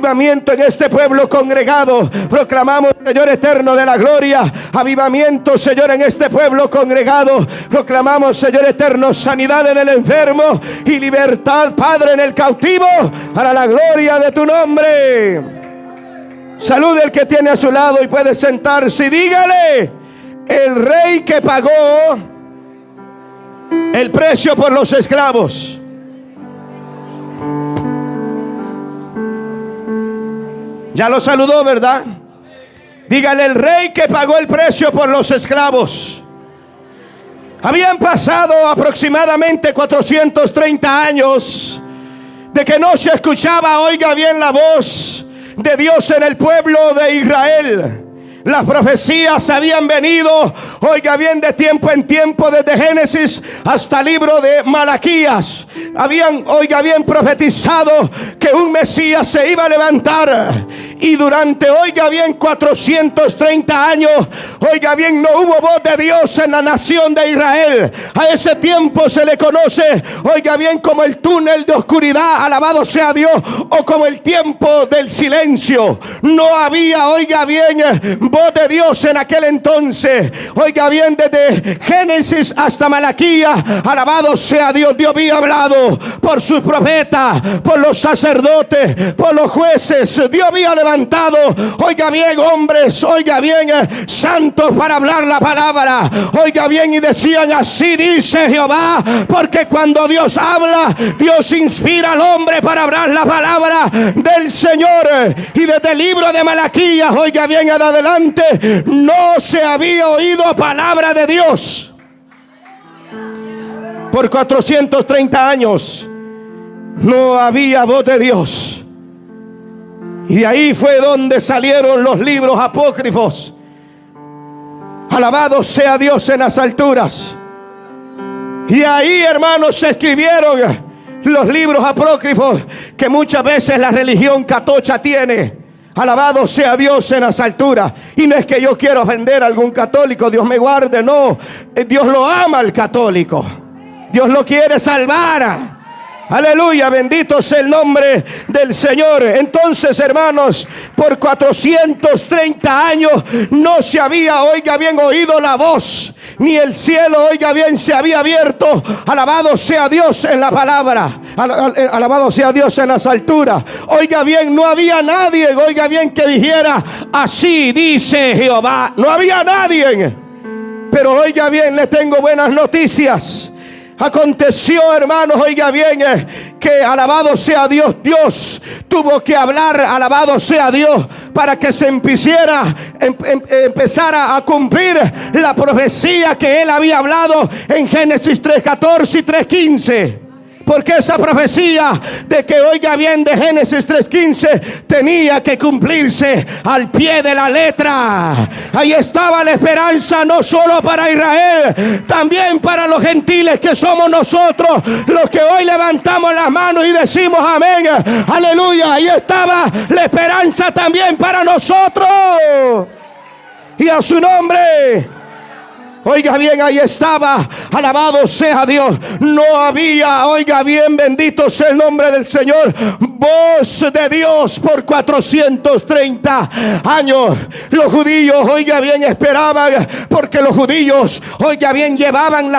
Avivamiento en este pueblo congregado. Proclamamos, Señor eterno de la gloria, avivamiento, Señor, en este pueblo congregado. Proclamamos, Señor eterno, sanidad en el enfermo y libertad, Padre, en el cautivo, para la gloria de tu nombre. Salude al que tiene a su lado y puede sentarse y dígale: el rey que pagó el precio por los esclavos. Ya lo saludó, ¿verdad? Dígale: el rey que pagó el precio por los esclavos. Habían pasado aproximadamente 430 años de que no se escuchaba, oiga bien, la voz de Dios en el pueblo de Israel. Las profecías habían venido, oiga bien, de tiempo en tiempo, desde Génesis hasta el libro de Malaquías. Habían, oiga bien, profetizado que un Mesías se iba a levantar. Y durante, oiga bien, 430 años, oiga bien, no hubo voz de Dios en la nación de Israel. A ese tiempo se le conoce, oiga bien, como el túnel de oscuridad, alabado sea Dios, o como el tiempo del silencio. No había, oiga bien, voz de Dios en aquel entonces. Oiga bien, desde Génesis hasta Malaquías, alabado sea Dios. Dios había hablado por sus profetas, por los sacerdotes, por los jueces. Dios había levantado, oiga bien, hombres, oiga bien, santos para hablar la palabra. Oiga bien, y decían: así dice Jehová, porque cuando Dios habla, Dios inspira al hombre para hablar la palabra del Señor. Y desde el libro de Malaquías, oiga bien, en adelante, no se había oído palabra de Dios. Por 430 años no había voz de Dios. Y de ahí fue donde salieron los libros apócrifos. Alabado sea Dios en las alturas. Y ahí, hermanos, se escribieron los libros apócrifos que muchas veces la religión catocha tiene. Alabado sea Dios en las alturas. Y no es que yo quiera ofender a algún católico, Dios me guarde, no. Dios lo ama al católico. Dios lo quiere salvar. Aleluya, bendito sea el nombre del Señor. Entonces, hermanos, por 430 años no se había, oiga bien, oído la voz, ni el cielo, oiga bien, se había abierto. Alabado sea Dios en la palabra. Alabado sea Dios en las alturas. Oiga bien, no había nadie, oiga bien, que dijera: así dice Jehová. No había nadie. Pero oiga bien, le tengo buenas noticias. Aconteció, hermanos, oiga bien, que alabado sea Dios, Dios tuvo que hablar, alabado sea Dios, para que se empezara a cumplir la profecía que él había hablado en Génesis 3:14 y 3:15. Porque esa profecía de que, oiga bien, de Génesis 3:15 tenía que cumplirse al pie de la letra. Ahí estaba la esperanza, no solo para Israel, también para los gentiles que somos nosotros, los que hoy levantamos las manos y decimos amén, aleluya. Ahí estaba la esperanza también para nosotros. Y a su nombre. Oiga bien, ahí estaba, alabado sea Dios. No había, oiga bien, bendito sea el nombre del Señor, voz de Dios por 430 años. Los judíos, oiga bien, esperaban, porque los judíos, oiga bien, llevaban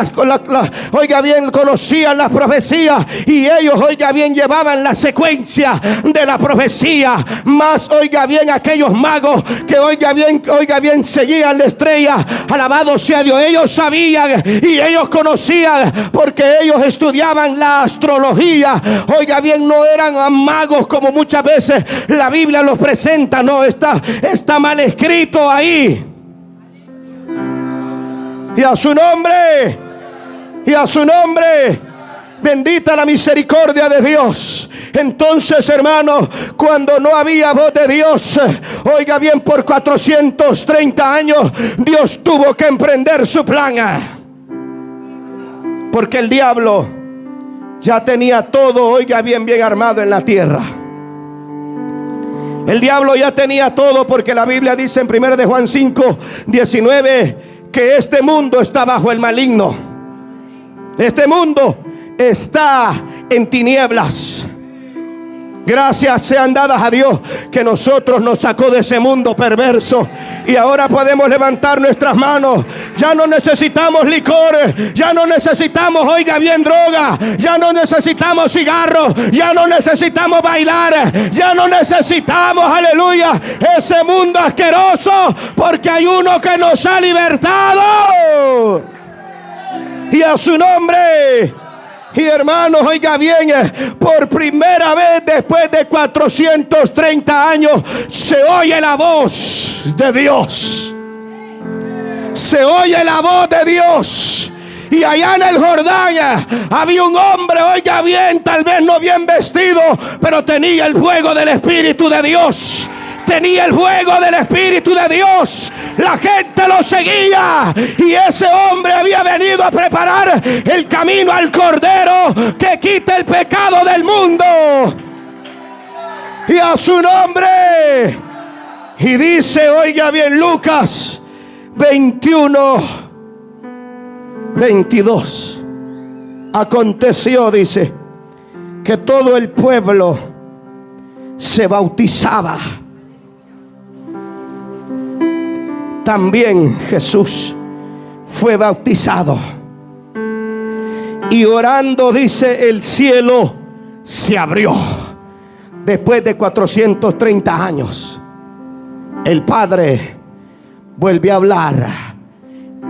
oiga bien, conocían las profecías, y ellos, oiga bien, llevaban la secuencia de la profecía. Más, oiga bien, aquellos magos que, oiga bien, seguían la estrella, alabado sea Dios. Ellos sabían y ellos conocían, porque ellos estudiaban la astrología. Oiga bien, no eran magos como muchas veces la Biblia los presenta. No, está mal escrito ahí. Y a su nombre, y a su nombre, bendita la misericordia de Dios. Entonces, hermanos, cuando no había voz de Dios, oiga bien, por 430 años, Dios tuvo que emprender su plan. Porque el diablo ya tenía todo, oiga bien, bien armado en la tierra. El diablo ya tenía todo, porque la Biblia dice en 1 de Juan 5:19 que este mundo está bajo el maligno. Este mundo está en tinieblas. Gracias sean dadas a Dios que nosotros nos sacó de ese mundo perverso y ahora podemos levantar nuestras manos. Ya no necesitamos licor, ya no necesitamos, oiga bien, droga, ya no necesitamos cigarros, ya no necesitamos bailar, ya no necesitamos, aleluya, ese mundo asqueroso, porque hay uno que nos ha libertado y a su nombre. Y hermanos, oiga bien, por primera vez después de 430 años se oye la voz de Dios. Se oye la voz de Dios. Y allá en el Jordán había un hombre, oiga bien, tal vez no bien vestido, pero tenía el fuego del Espíritu de Dios. Tenía el fuego del Espíritu de Dios. La gente lo seguía y ese hombre había venido a preparar el camino al Cordero que quita el pecado del mundo. Y a su nombre. Y dice, oiga bien, Lucas 21, 22. Aconteció, dice, que todo el pueblo se bautizaba. También Jesús fue bautizado. Y orando, dice, el cielo se abrió. Después de 430 años, el Padre vuelve a hablar.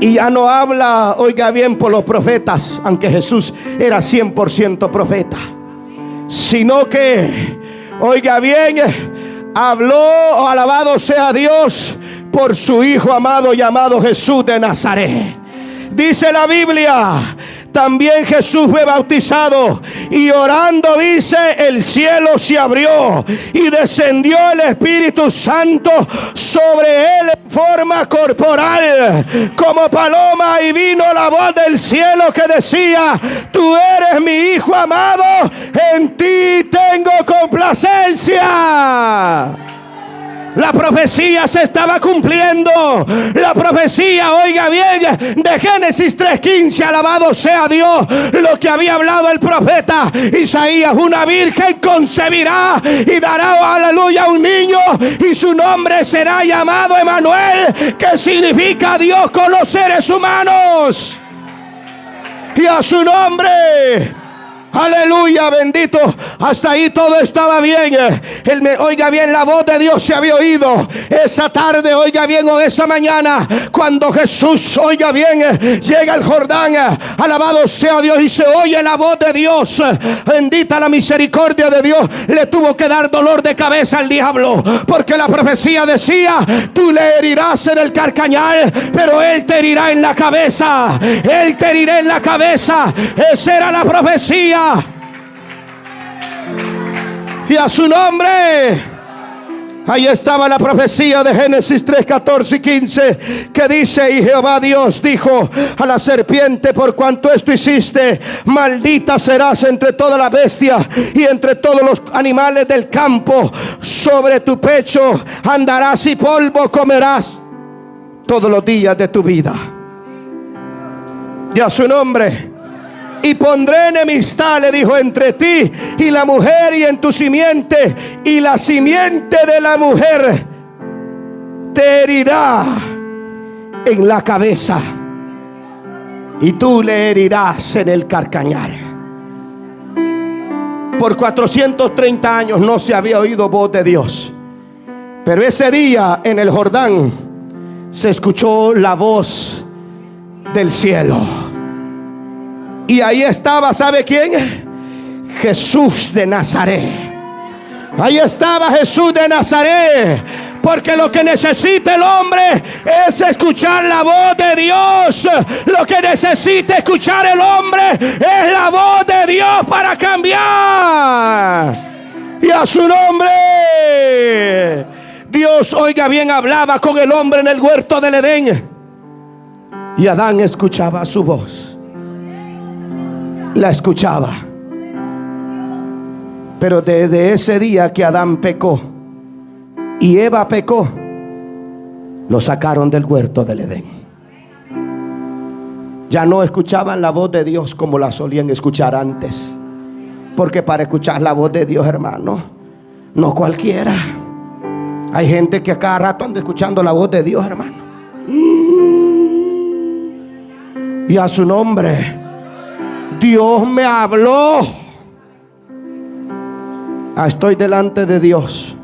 Y ya no habla, oiga bien, por los profetas, aunque Jesús era 100% profeta, sino que, oiga bien, habló, alabado sea Dios, por su Hijo amado llamado Jesús de Nazaret. Dice la Biblia, también Jesús fue bautizado y orando, dice, el cielo se abrió y descendió el Espíritu Santo sobre él en forma corporal como paloma, y vino la voz del cielo que decía, tú eres mi Hijo amado, en ti tengo complacencia. La profecía se estaba cumpliendo. La profecía, oiga bien, de Génesis 3:15, alabado sea Dios, lo que había hablado el profeta Isaías: una virgen concebirá y dará, aleluya, un niño, y su nombre será llamado Emmanuel, que significa Dios con los seres humanos. Y a su nombre, aleluya, bendito. Hasta ahí todo estaba bien. Oiga bien, la voz de Dios se había oído esa tarde, oiga bien, o esa mañana, cuando Jesús, oiga bien, llega al Jordán. Alabado sea Dios, y se oye la voz de Dios. Bendita la misericordia de Dios. Le tuvo que dar dolor de cabeza al diablo, porque la profecía decía: tú le herirás en el carcañal, pero él te herirá en la cabeza. Él te herirá en la cabeza. Esa era la profecía. Y a su nombre, ahí estaba la profecía de Génesis 3, 14 y 15, que dice: y Jehová Dios dijo a la serpiente, por cuanto esto hiciste, maldita serás entre todas las bestias y entre todos los animales del campo. Sobre tu pecho andarás y polvo comerás todos los días de tu vida. Y a su nombre. Y pondré enemistad, le dijo, entre ti y la mujer, y en tu simiente, y la simiente de la mujer te herirá en la cabeza, y tú le herirás en el carcañal. Por 430 años no se había oído voz de Dios, pero ese día en el Jordán se escuchó la voz del cielo. Y ahí estaba, ¿sabe quién? Jesús de Nazaret. Ahí estaba Jesús de Nazaret. Porque lo que necesita el hombre es escuchar la voz de Dios. Lo que necesita escuchar el hombre es la voz de Dios para cambiar. Y a su nombre. Dios, oiga bien, hablaba con el hombre en el huerto del Edén. Y Adán escuchaba su voz. La escuchaba. Pero desde ese día que Adán pecó y Eva pecó, lo sacaron del huerto del Edén. Ya no escuchaban la voz de Dios como la solían escuchar antes. Porque para escuchar la voz de Dios, hermano, No cualquiera. Hay gente que a cada rato anda escuchando la voz de Dios, hermano. Y a su nombre, Dios me habló. Estoy delante de Dios.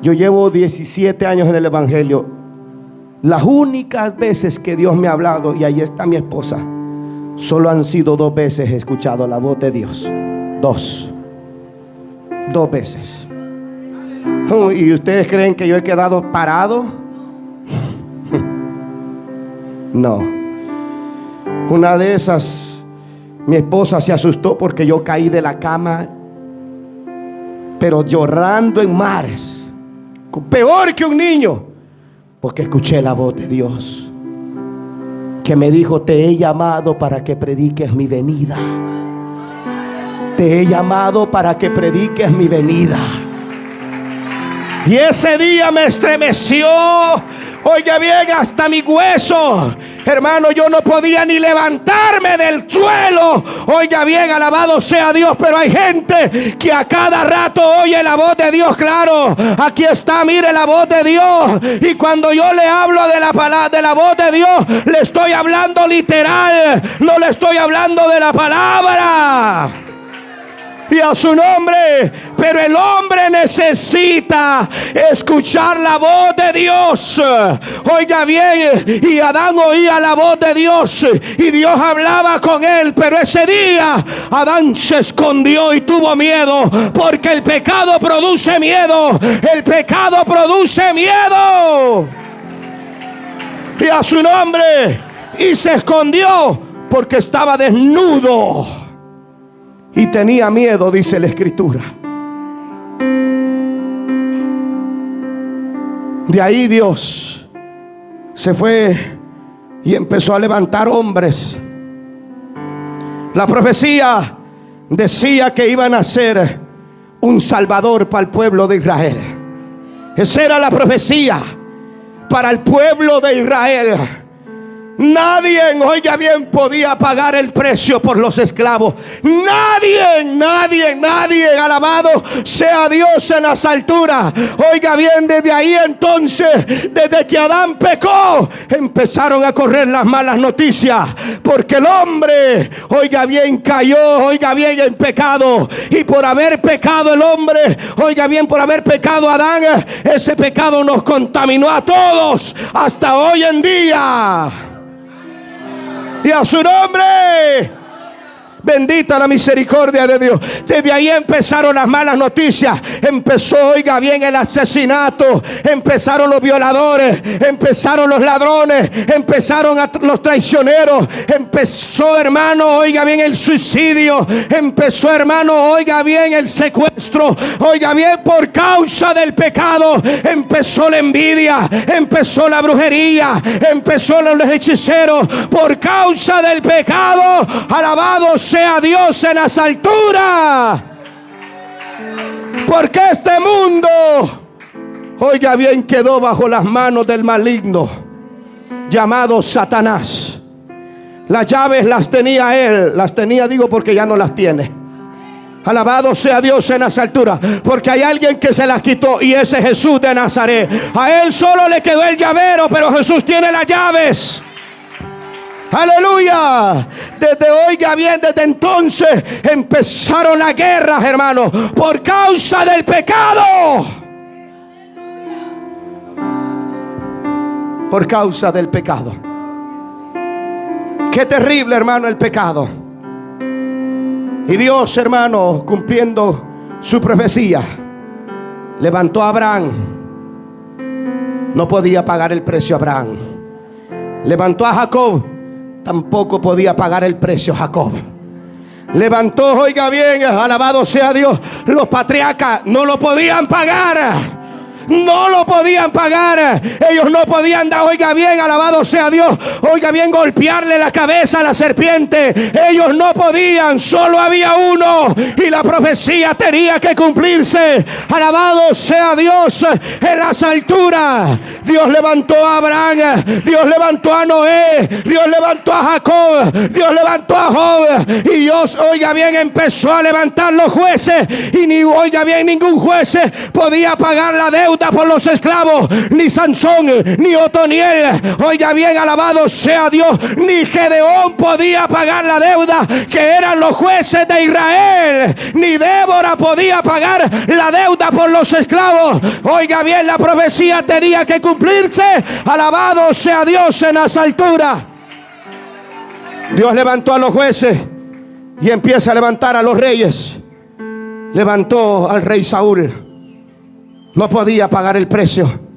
Yo llevo 17 años en el evangelio. Las únicas veces que Dios me ha hablado, y ahí está mi esposa, solo han sido 2 veces he escuchado la voz de Dios. 2 veces. ¿Y ustedes creen que yo he quedado parado? No. Una de esas, mi esposa se asustó porque yo caí de la cama, pero llorando en mares, peor que un niño, porque escuché la voz de Dios que me dijo: te he llamado para que prediques mi venida. Te he llamado para que prediques mi venida. Y ese día me estremeció, oiga bien, hasta mi hueso. Hermano, yo no podía ni levantarme del suelo. Oiga bien, alabado sea Dios. Pero hay gente que a cada rato oye la voz de Dios. Claro, aquí está, mire la voz de Dios. Y cuando yo le hablo de la palabra, de la voz de Dios, le estoy hablando literal. No le estoy hablando de la palabra. Y a su nombre. Pero el hombre necesita escuchar la voz de Dios. Oiga bien, y Adán oía la voz de Dios y Dios hablaba con él. Pero ese día Adán se escondió y tuvo miedo, porque el pecado produce miedo. El pecado produce miedo. Y a su nombre. Y se escondió porque estaba desnudo y tenía miedo, dice la Escritura. De ahí Dios se fue y empezó a levantar hombres. La profecía decía que iban a ser un salvador para el pueblo de Israel. Esa era la profecía para el pueblo de Israel. Nadie, oiga bien, podía pagar el precio por los esclavos. Nadie, alabado sea Dios en las alturas. Oiga bien, desde ahí entonces, desde que Adán pecó, empezaron a correr las malas noticias, porque el hombre, oiga bien, cayó, oiga bien, en pecado. Y por haber pecado el hombre, oiga bien, por haber pecado Adán, ese pecado nos contaminó a todos hasta hoy en día. Y a su nombre, bendita la misericordia de Dios. Desde ahí empezaron las malas noticias. Empezó, oiga bien, el asesinato. Empezaron los violadores. Empezaron los ladrones. Empezaron los traicioneros. Empezó, hermano, oiga bien, el suicidio. Empezó, hermano, oiga bien, el secuestro. Oiga bien, por causa del pecado. Empezó la envidia. Empezó la brujería. Empezó los hechiceros. Por causa del pecado. Alabado sea Dios en las alturas. Porque este mundo, oiga bien, quedó bajo las manos del maligno llamado Satanás. Las llaves las tenía él. Las tenía, digo, porque ya no las tiene. Alabado sea Dios en las alturas. Porque hay alguien que se las quitó, y ese es Jesús de Nazaret. A él solo le quedó el llavero, pero Jesús tiene las llaves. Aleluya. Desde, oiga bien, desde entonces empezaron las guerras, hermanos, por causa del pecado. Por causa del pecado. Qué terrible, hermano, el pecado. Y Dios, hermano, cumpliendo su profecía, levantó a Abraham. No podía pagar el precio Abraham. Levantó a Jacob. Tampoco podía pagar el precio Jacob. Levantó, oiga bien, alabado sea Dios, los patriarcas. No lo podían pagar. no lo podían pagar. Ellos no podían dar, oiga bien, alabado sea Dios, oiga bien, golpearle la cabeza a la serpiente. Ellos no podían, solo había uno y la profecía tenía que cumplirse. Alabado sea Dios en las alturas. Dios levantó a Abraham, Dios levantó a Noé, Dios levantó a Jacob, Dios levantó a Job, y Dios, oiga bien, empezó a levantar los jueces, y ni, oiga bien, ningún juez podía pagar la deuda por los esclavos, ni Sansón, ni Otoniel, oiga bien, alabado sea Dios, ni Gedeón podía pagar la deuda que eran los jueces de Israel, ni Débora podía pagar la deuda por los esclavos. Oiga bien, la profecía tenía que cumplirse. Alabado sea Dios en las alturas. Dios levantó a los jueces y empieza a levantar a los reyes. Levantó al rey Saúl, no podía pagar el precio.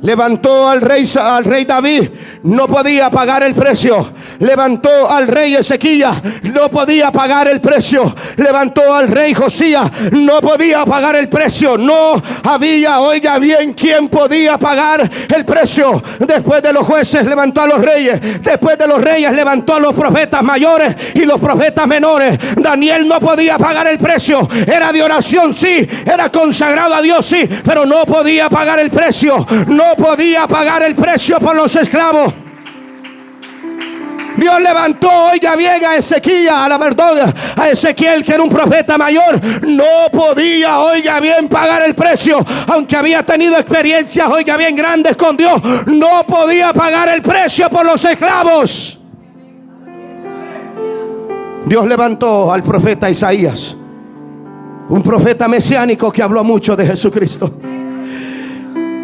Levantó al rey David, no podía pagar el precio. Levantó al rey Ezequías, no podía pagar el precio. Levantó al rey Josías, no podía pagar el precio. No había, oiga bien, quien podía pagar el precio. Después de los jueces levantó a los reyes. Después de los reyes levantó a los profetas mayores y los profetas menores. Daniel no podía pagar el precio. Era de oración, sí, era consagrado a Dios, sí, pero no podía pagar el precio. No podía pagar el precio por los esclavos. Dios levantó, oiga bien, a Ezequiel, a la verdad, a Ezequiel, que era un profeta mayor. No podía, oiga bien, pagar el precio, aunque había tenido experiencias, oiga bien, grandes con Dios. No podía pagar el precio por los esclavos. Dios levantó al profeta Isaías, un profeta mesiánico que habló mucho de Jesucristo,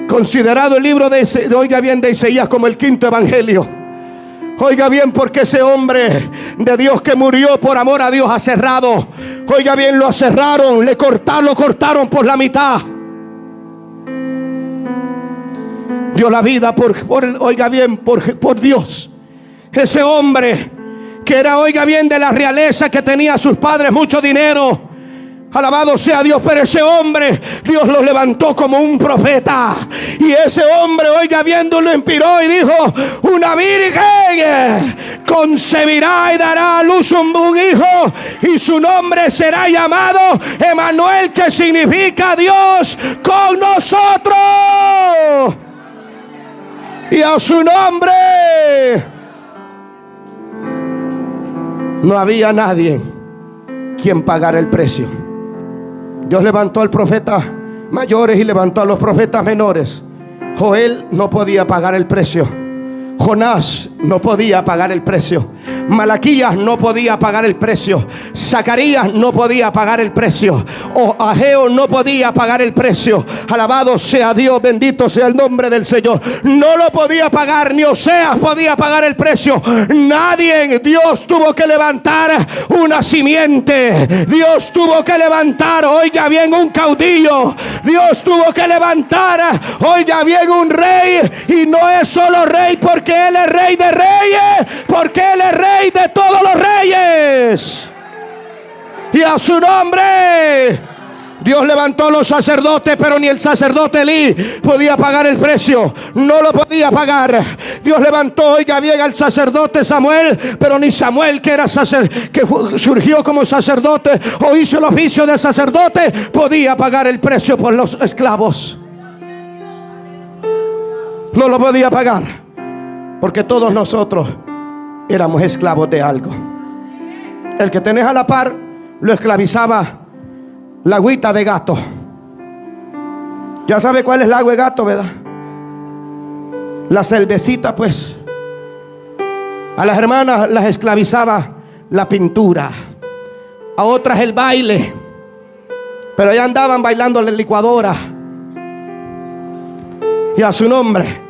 considerado el libro de oiga bien, de Isaías como el quinto evangelio. Oiga bien, porque ese hombre de Dios que murió por amor a Dios aserrado, oiga bien, lo aserraron, lo cortaron por la mitad. Dio la vida oiga bien, por Dios. Ese hombre que era, oiga bien, de la realeza, que tenía a sus padres mucho dinero. Alabado sea Dios, pero ese hombre Dios lo levantó como un profeta. Y ese hombre, oiga viendo, lo inspiró y dijo: una virgen concebirá y dará a luz un hijo, y su nombre será llamado Emmanuel, que significa Dios con nosotros. Y a su nombre no había nadie quien pagara el precio. Dios levantó al profeta mayores y levantó a los profetas menores. Joel no podía pagar el precio. Jonás no podía pagar el precio. Malaquías no podía pagar el precio. Zacarías no podía pagar el precio. Ageo no podía pagar el precio. Alabado sea Dios, bendito sea el nombre del Señor. No lo podía pagar, ni Oseas podía pagar el precio. Nadie. Dios tuvo que levantar una simiente. Dios tuvo que levantar, oiga bien, un caudillo. Dios tuvo que levantar, oiga bien, un rey. Y no es solo rey porque Él es rey de reyes, porque Él es rey de todos los reyes. Y a su nombre Dios levantó a los sacerdotes, pero ni el sacerdote Elí podía pagar el precio. No lo podía pagar. Dios levantó, oiga bien, al sacerdote Samuel, pero ni Samuel, que era que surgió como sacerdote o hizo el oficio de sacerdote, podía pagar el precio por los esclavos. No lo podía pagar, porque todos nosotros éramos esclavos de algo. El que tenés a la par lo esclavizaba la agüita de gato. Ya sabe cuál es el agua de gato, ¿verdad? La cervecita, pues. A las hermanas las esclavizaba la pintura, a otras el baile, pero allá andaban bailando la licuadora. Y a su nombre.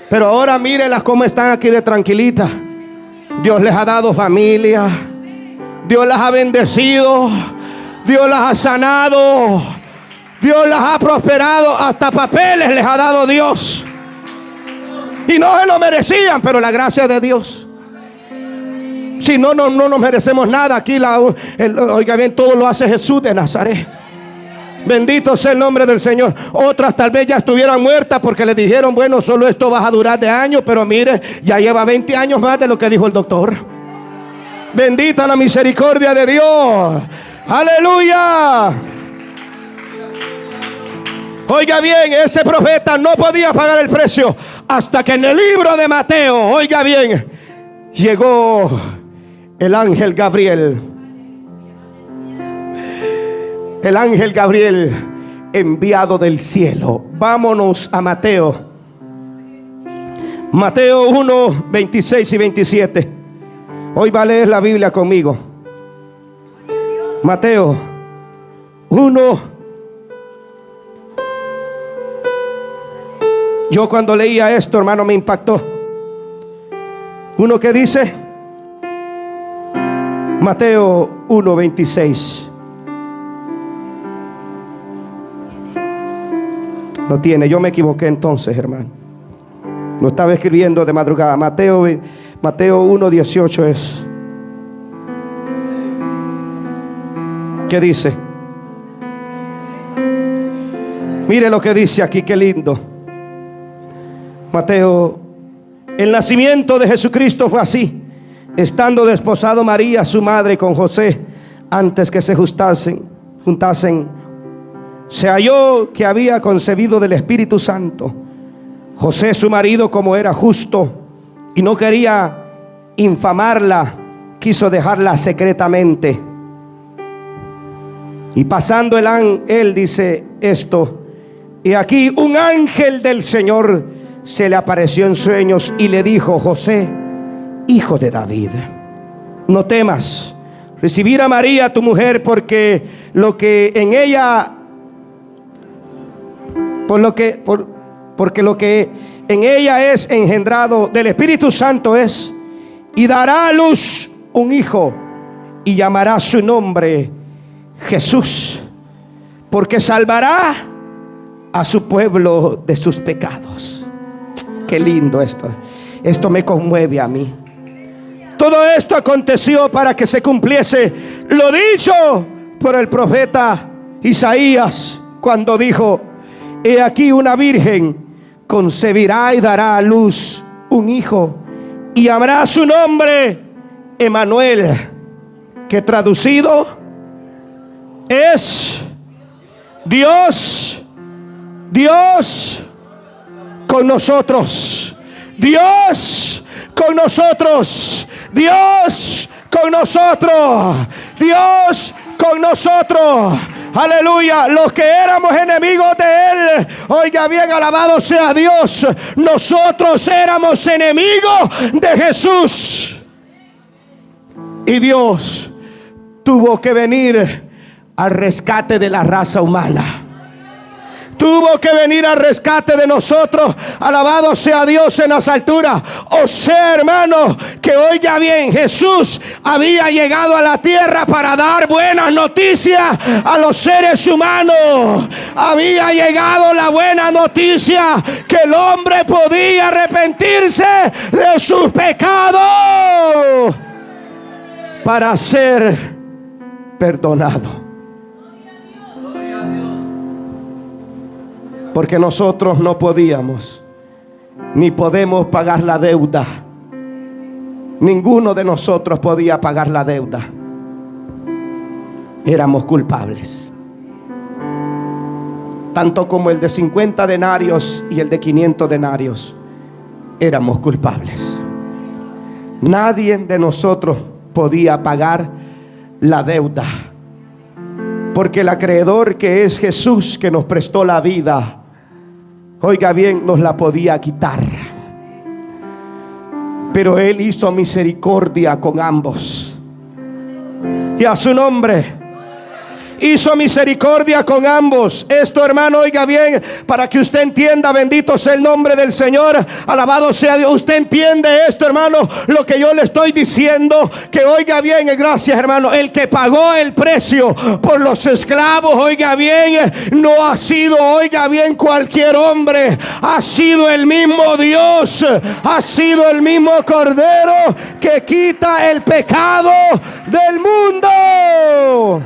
Pero ahora mírelas cómo están aquí de tranquilitas. Dios les ha dado familia, Dios las ha bendecido, Dios las ha sanado, Dios las ha prosperado, hasta papeles les ha dado Dios. Y no se lo merecían, pero la gracia de Dios. Si no nos merecemos nada. Aquí oiga bien, todo lo hace Jesús de Nazaret. Bendito sea el nombre del Señor. Otras tal vez ya estuvieran muertas porque le dijeron, bueno, solo esto va a durar de años, pero mire, ya lleva 20 años más de lo que dijo el doctor. Bendita la misericordia de Dios. Aleluya. Oiga bien, ese profeta no podía pagar el precio hasta que en el libro de Mateo, oiga bien, llegó el ángel Gabriel. El ángel Gabriel enviado del cielo. Vámonos a Mateo. Mateo 1, 26 y 27. Hoy va a leer la Biblia conmigo. Mateo 1. Yo cuando leía esto, hermano, me impactó. Uno que dice, Mateo 1, 26. No tiene, yo me equivoqué entonces, hermano. Lo estaba escribiendo de madrugada. Mateo 1, 18 es. ¿Qué dice? Mire lo que dice aquí, qué lindo. Mateo, el nacimiento de Jesucristo fue así. Estando desposado María, su madre, con José, antes que se juntasen, se halló que había concebido del Espíritu Santo. José, su marido, como era justo y no quería infamarla, quiso dejarla secretamente. Y pasando él dice esto: y aquí un ángel del Señor se le apareció en sueños y le dijo: José, hijo de David, no temas recibir a María tu mujer, porque lo que en ella es engendrado del Espíritu Santo es, y dará a luz un hijo, y llamará su nombre Jesús, porque salvará a su pueblo de sus pecados. Qué lindo esto. Esto me conmueve a mí. Todo esto aconteció para que se cumpliese lo dicho por el profeta Isaías, cuando dijo: he aquí una virgen concebirá y dará a luz un hijo, y llamará su nombre Emmanuel, que traducido es Dios con nosotros. Dios con nosotros. Dios con nosotros. Dios con nosotros. Aleluya. Los que éramos enemigos de Él, oiga bien, alabado sea Dios, nosotros éramos enemigos de Jesús. Y Dios tuvo que venir al rescate de la raza humana. Tuvo que venir al rescate de nosotros. Alabado sea Dios en las alturas. O sea, hermano, que oiga bien, Jesús había llegado a la tierra para dar buenas noticias a los seres humanos. Había llegado la buena noticia que el hombre podía arrepentirse de sus pecados para ser perdonado. Porque nosotros no podíamos ni podemos pagar la deuda. Ninguno de nosotros podía pagar la deuda. Éramos culpables. Tanto como el de 50 denarios y el de 500 denarios. Éramos culpables. Nadie de nosotros podía pagar la deuda. Porque el acreedor, que es Jesús, que nos prestó la vida, oiga bien, nos la podía quitar. Pero Él hizo misericordia con ambos. Y a su nombre hizo misericordia con ambos. Esto, hermano, oiga bien, para que usted entienda, bendito sea el nombre del Señor, alabado sea Dios. Usted entiende esto, hermano, lo que yo le estoy diciendo, que oiga bien, gracias, hermano, el que pagó el precio por los esclavos, oiga bien, no ha sido, oiga bien, cualquier hombre, ha sido el mismo Dios, ha sido el mismo Cordero que quita el pecado del mundo.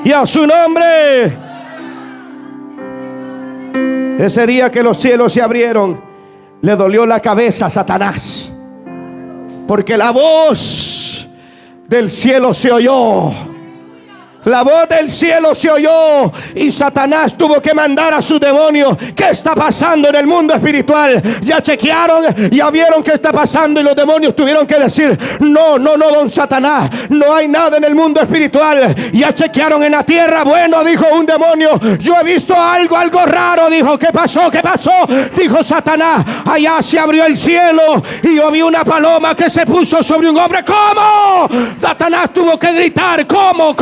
Y a su nombre. Ese día que los cielos se abrieron, le dolió la cabeza a Satanás, porque la voz del cielo se oyó. La voz del cielo se oyó y Satanás tuvo que mandar a sus demonios. ¿Qué está pasando en el mundo espiritual? Ya chequearon, ya vieron qué está pasando, y los demonios tuvieron que decir: no, don Satanás, no hay nada en el mundo espiritual. Ya chequearon en la tierra. Bueno, dijo un demonio, yo he visto algo raro. Dijo: ¿qué pasó? Dijo Satanás: allá se abrió el cielo y yo vi una paloma que se puso sobre un hombre. ¿Cómo? Satanás tuvo que gritar: ¿Cómo?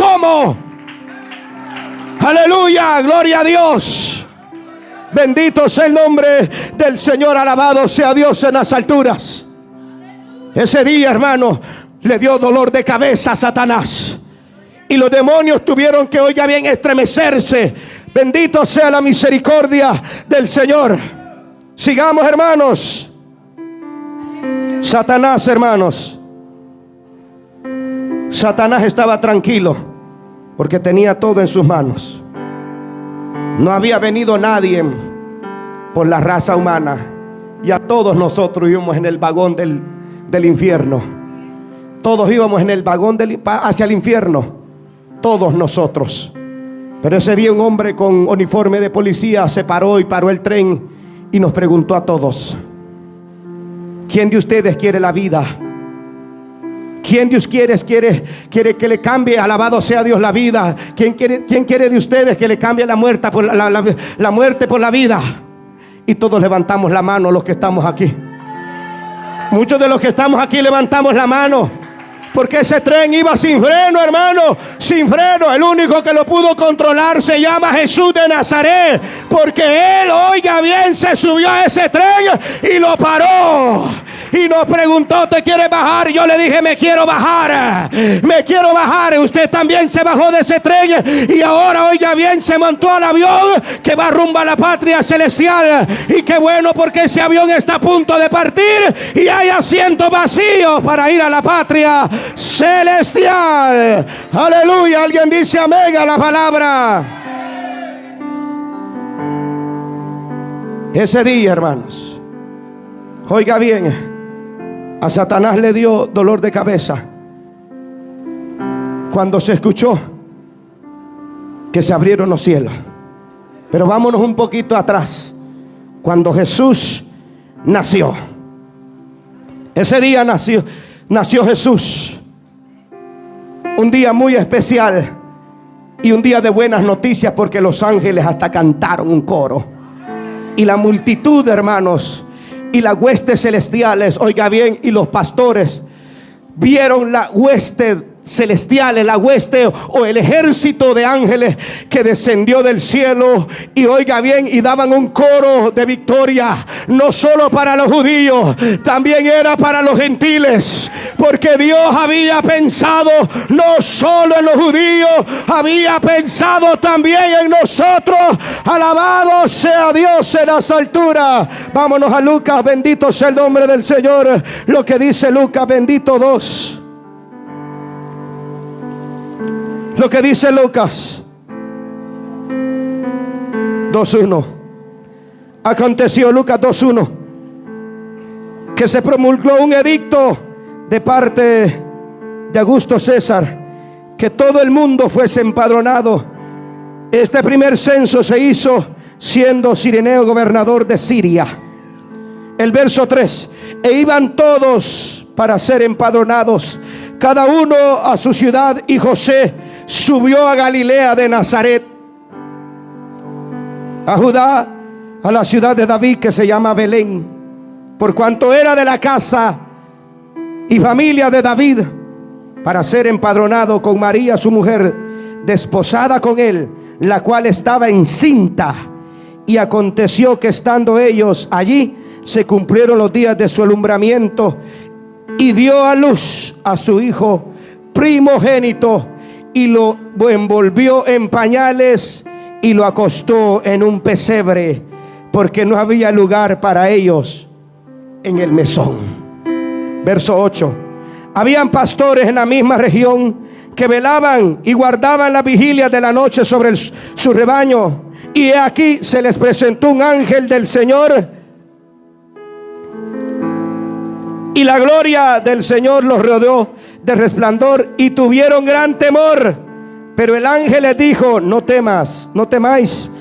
Aleluya, gloria a Dios. Bendito sea el nombre del Señor, alabado sea Dios en las alturas. Ese día, hermano, le dio dolor de cabeza a Satanás, y los demonios tuvieron que, oiga bien, estremecerse. Bendito sea la misericordia del Señor. Sigamos, hermanos. Satanás, hermanos, Satanás estaba tranquilo porque tenía todo en sus manos. No había venido nadie por la raza humana, y a todos nosotros íbamos en el vagón del infierno. Todos íbamos en el vagón hacia el infierno, todos nosotros. Pero ese día un hombre con uniforme de policía se paró el tren y nos preguntó a todos: ¿quién de ustedes quiere la vida? ¿Quién de ustedes quiere que le cambie, alabado sea Dios, la vida? ¿Quién quiere de ustedes que le cambie la muerte por la muerte por la vida? Y todos levantamos la mano, los que estamos aquí. Muchos de los que estamos aquí levantamos la mano, porque ese tren iba sin freno, hermano, sin freno. El único que lo pudo controlar se llama Jesús de Nazaret, porque Él, oiga bien, se subió a ese tren y lo paró. Y nos preguntó: ¿te quiere bajar? Yo le dije: me quiero bajar. Usted también se bajó de ese tren y ahora, oiga bien, se montó al avión que va rumbo a la patria celestial. Y qué bueno, porque ese avión está a punto de partir y hay asientos vacíos para ir a la patria celestial. Aleluya. Alguien dice amén a la palabra. Ese día, hermanos, oiga bien, a Satanás le dio dolor de cabeza cuando se escuchó que se abrieron los cielos. Pero vámonos un poquito atrás, cuando Jesús nació. Ese día nació Jesús, un día muy especial y un día de buenas noticias, porque los ángeles hasta cantaron un coro, y la multitud, hermanos, y las huestes celestiales, oiga bien, y los pastores vieron la hueste celestiales, la hueste o el ejército de ángeles que descendió del cielo, y oiga bien, y daban un coro de victoria, no solo para los judíos, también era para los gentiles, porque Dios había pensado no solo en los judíos, había pensado también en nosotros. Alabado sea Dios en las alturas. Vámonos a Lucas, bendito sea el nombre del Señor. Lo que dice Lucas, bendito 2. Lo que dice Lucas 2:1. Aconteció, Lucas 2:1, que se promulgó un edicto de parte de Augusto César, que todo el mundo fuese empadronado. Este primer censo se hizo siendo Cireneo gobernador de Siria. El verso 3: e iban todos para ser empadronados, cada uno a su ciudad, y José subió a Galilea de Nazaret, a Judá, a la ciudad de David, que se llama Belén, por cuanto era de la casa y familia de David, para ser empadronado con María su mujer, desposada con él, la cual estaba encinta. Y aconteció que estando ellos allí, se cumplieron los días de su alumbramiento, y dio a luz a su hijo primogénito, y lo envolvió en pañales y lo acostó en un pesebre, porque no había lugar para ellos en el mesón. Verso 8: Habían pastores en la misma región que velaban y guardaban la vigilia de la noche sobre su rebaño. Y he aquí se les presentó un ángel del Señor, y la gloria del Señor los rodeó de resplandor, y tuvieron gran temor. Pero el ángel les dijo: no temas, no temáis,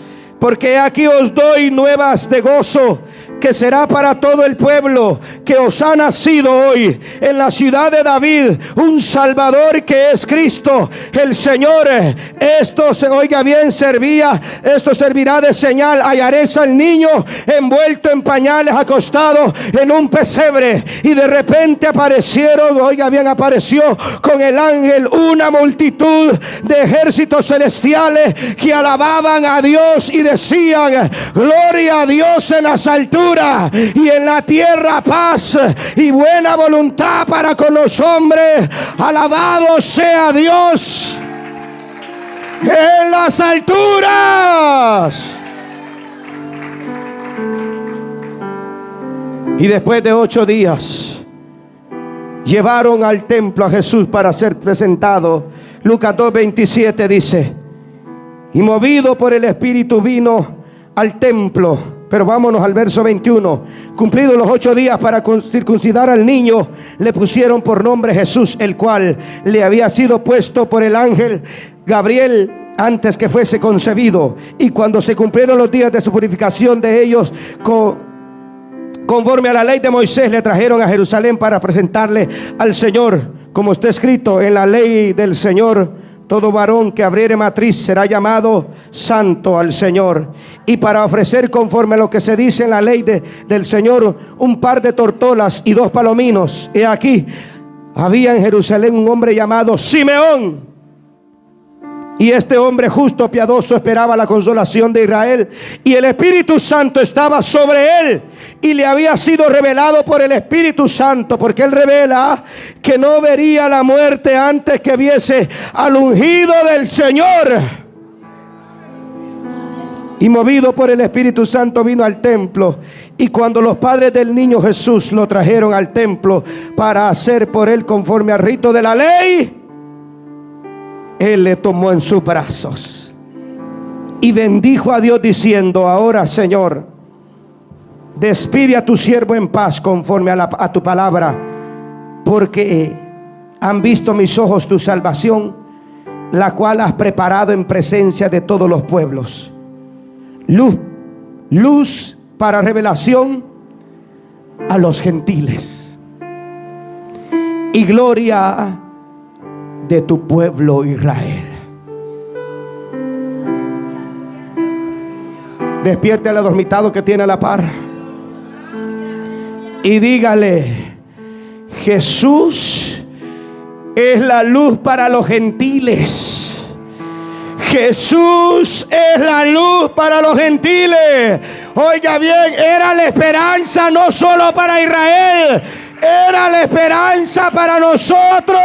porque aquí os doy nuevas de gozo, que será para todo el pueblo, que os ha nacido hoy en la ciudad de David un Salvador, que es Cristo el Señor. Esto, oiga bien, esto servirá de señal: hallaréis al niño envuelto en pañales, acostado en un pesebre. Y de repente aparecieron, oiga bien, apareció con el ángel una multitud de ejércitos celestiales que alababan a Dios y decían: gloria a Dios en las alturas, y en la tierra paz y buena voluntad para con los hombres. Alabado sea Dios en las alturas. Y después de 8 días llevaron al templo a Jesús para ser presentado. Lucas 2:27 dice: y movido por el Espíritu vino al templo. Pero vámonos al verso 21. Cumplidos los 8 días para circuncidar al niño, le pusieron por nombre Jesús, el cual le había sido puesto por el ángel Gabriel antes que fuese concebido. Y cuando se cumplieron los días de su purificación de ellos, conforme a la ley de Moisés, le trajeron a Jerusalén para presentarle al Señor, como está escrito en la ley del Señor: todo varón que abriere matriz será llamado santo al Señor. Y para ofrecer, conforme a lo que se dice en la ley del Señor, un par de tortolas y 2 palominos. He aquí, había en Jerusalén un hombre llamado Simeón, y este hombre justo, piadoso, esperaba la consolación de Israel, y el Espíritu Santo estaba sobre él, y le había sido revelado por el Espíritu Santo, porque él revela que no vería la muerte antes que viese al ungido del Señor. Y movido por el Espíritu Santo vino al templo. Y cuando los padres del niño Jesús lo trajeron al templo para hacer por él conforme al rito de la ley, él le tomó en sus brazos y bendijo a Dios diciendo: ahora, Señor, despide a tu siervo en paz conforme a tu palabra, porque han visto mis ojos tu salvación, la cual has preparado en presencia de todos los pueblos, luz para revelación a los gentiles y gloria de tu pueblo Israel. Despierte al adormitado que tiene a la par y dígale: Jesús es la luz para los gentiles. Jesús es la luz para los gentiles. Oiga bien, era la esperanza no solo para Israel, era la esperanza para nosotros.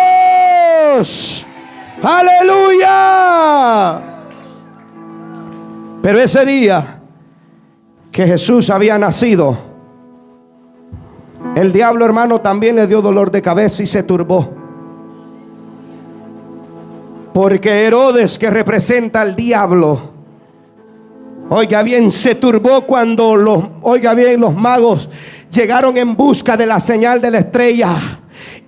Aleluya. Pero ese día que Jesús había nacido, el diablo, hermano, también le dio dolor de cabeza y se turbó. Porque Herodes, que representa al diablo, oiga bien, se turbó cuando los magos llegaron en busca de la señal de la estrella.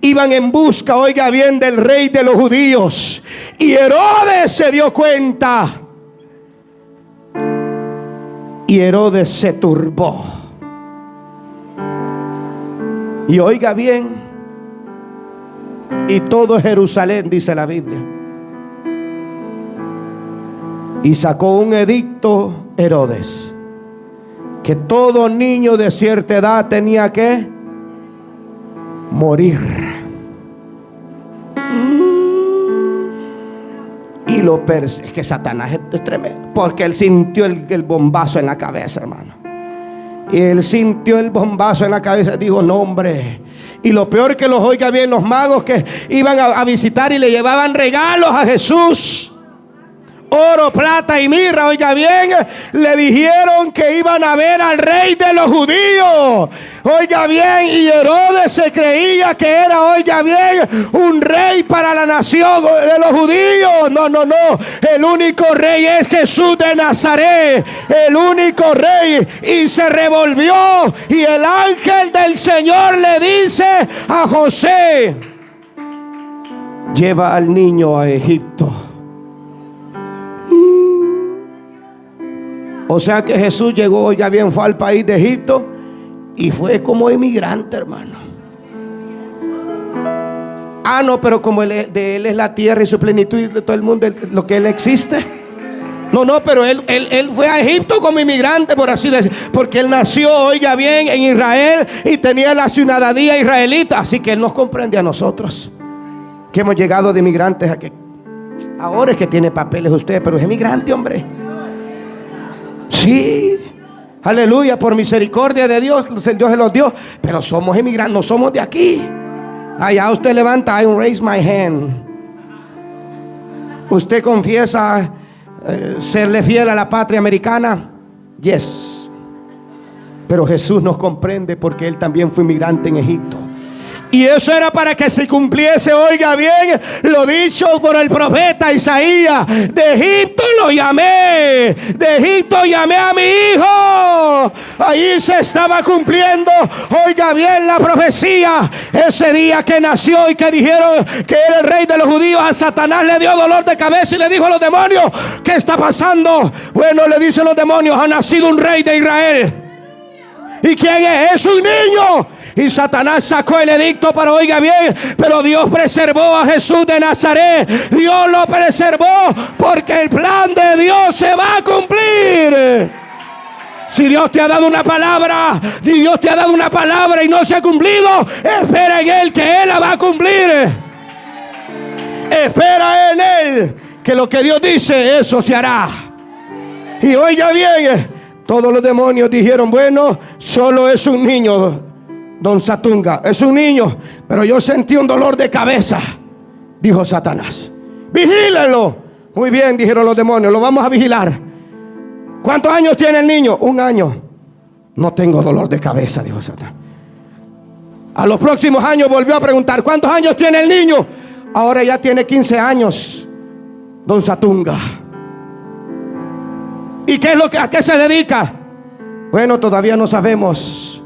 Iban en busca, oiga bien, del rey de los judíos. Y Herodes se dio cuenta. Y Herodes se turbó. Y oiga bien, y todo Jerusalén, dice la Biblia, y sacó un edicto Herodes, que todo niño de cierta edad tenía que morir. Y es que Satanás es tremendo, porque él sintió el bombazo en la cabeza, hermano. Y él sintió el bombazo en la cabeza. Digo, no, hombre. Y lo peor, que los oiga bien, los magos que iban a visitar y le llevaban regalos a Jesús. oro, plata y mirra. Oiga bien, le dijeron que iban a ver al rey de los judíos. Oiga bien, y Herodes se creía que era, oiga bien, un rey para la nación de los judíos. No, no, no. El único rey es Jesús de Nazaret. El único rey. Y se revolvió. Y el ángel del Señor le dice a José: lleva al niño a Egipto. O sea que Jesús llegó, ya bien, fue al país de Egipto y fue como inmigrante, hermano. Ah, no, pero como de él es la tierra y su plenitud y de todo el mundo, lo que él existe. No, no, pero él fue a Egipto como inmigrante, por así decir, porque él nació, oiga bien, en Israel y tenía la ciudadanía israelita. Así que él nos comprende a nosotros, que hemos llegado de inmigrantes a que ahora es que tiene papeles usted, pero es inmigrante, hombre. Sí, aleluya, por misericordia de Dios, Dios se los dio, pero somos inmigrantes, no somos de aquí. Allá usted levanta, I raise my hand. Usted confiesa serle fiel a la patria americana. Yes. Pero Jesús nos comprende porque Él también fue inmigrante en Egipto. Y eso era para que se cumpliese, oiga bien, lo dicho por el profeta Isaías: de Egipto lo llamé, de Egipto llamé a mi hijo. Ahí se estaba cumpliendo, oiga bien, la profecía. Ese día que nació y que dijeron que era el rey de los judíos, a Satanás le dio dolor de cabeza y le dijo a los demonios: ¿qué está pasando? Bueno, le dicen los demonios: ha nacido un rey de Israel. ¿Y quién es? Es un niño. Y Satanás sacó el edicto, pero oiga bien, pero Dios preservó a Jesús de Nazaret. Dios lo preservó porque el plan de Dios se va a cumplir. Si Dios te ha dado una palabra, y Dios te ha dado una palabra y no se ha cumplido, espera en Él que Él la va a cumplir. Espera en Él que lo que Dios dice, eso se hará. Y oiga bien, todos los demonios dijeron: bueno, solo es un niño, don Satunga, es un niño, pero yo sentí un dolor de cabeza, dijo Satanás. Vigílenlo. Muy bien, dijeron los demonios, lo vamos a vigilar. ¿Cuántos años tiene el niño? 1 año. No tengo dolor de cabeza, dijo Satanás. A los próximos años volvió a preguntar: ¿cuántos años tiene el niño? Ahora ya tiene 15 años, don Satunga. ¿Y qué es a qué se dedica? Bueno, todavía no sabemos.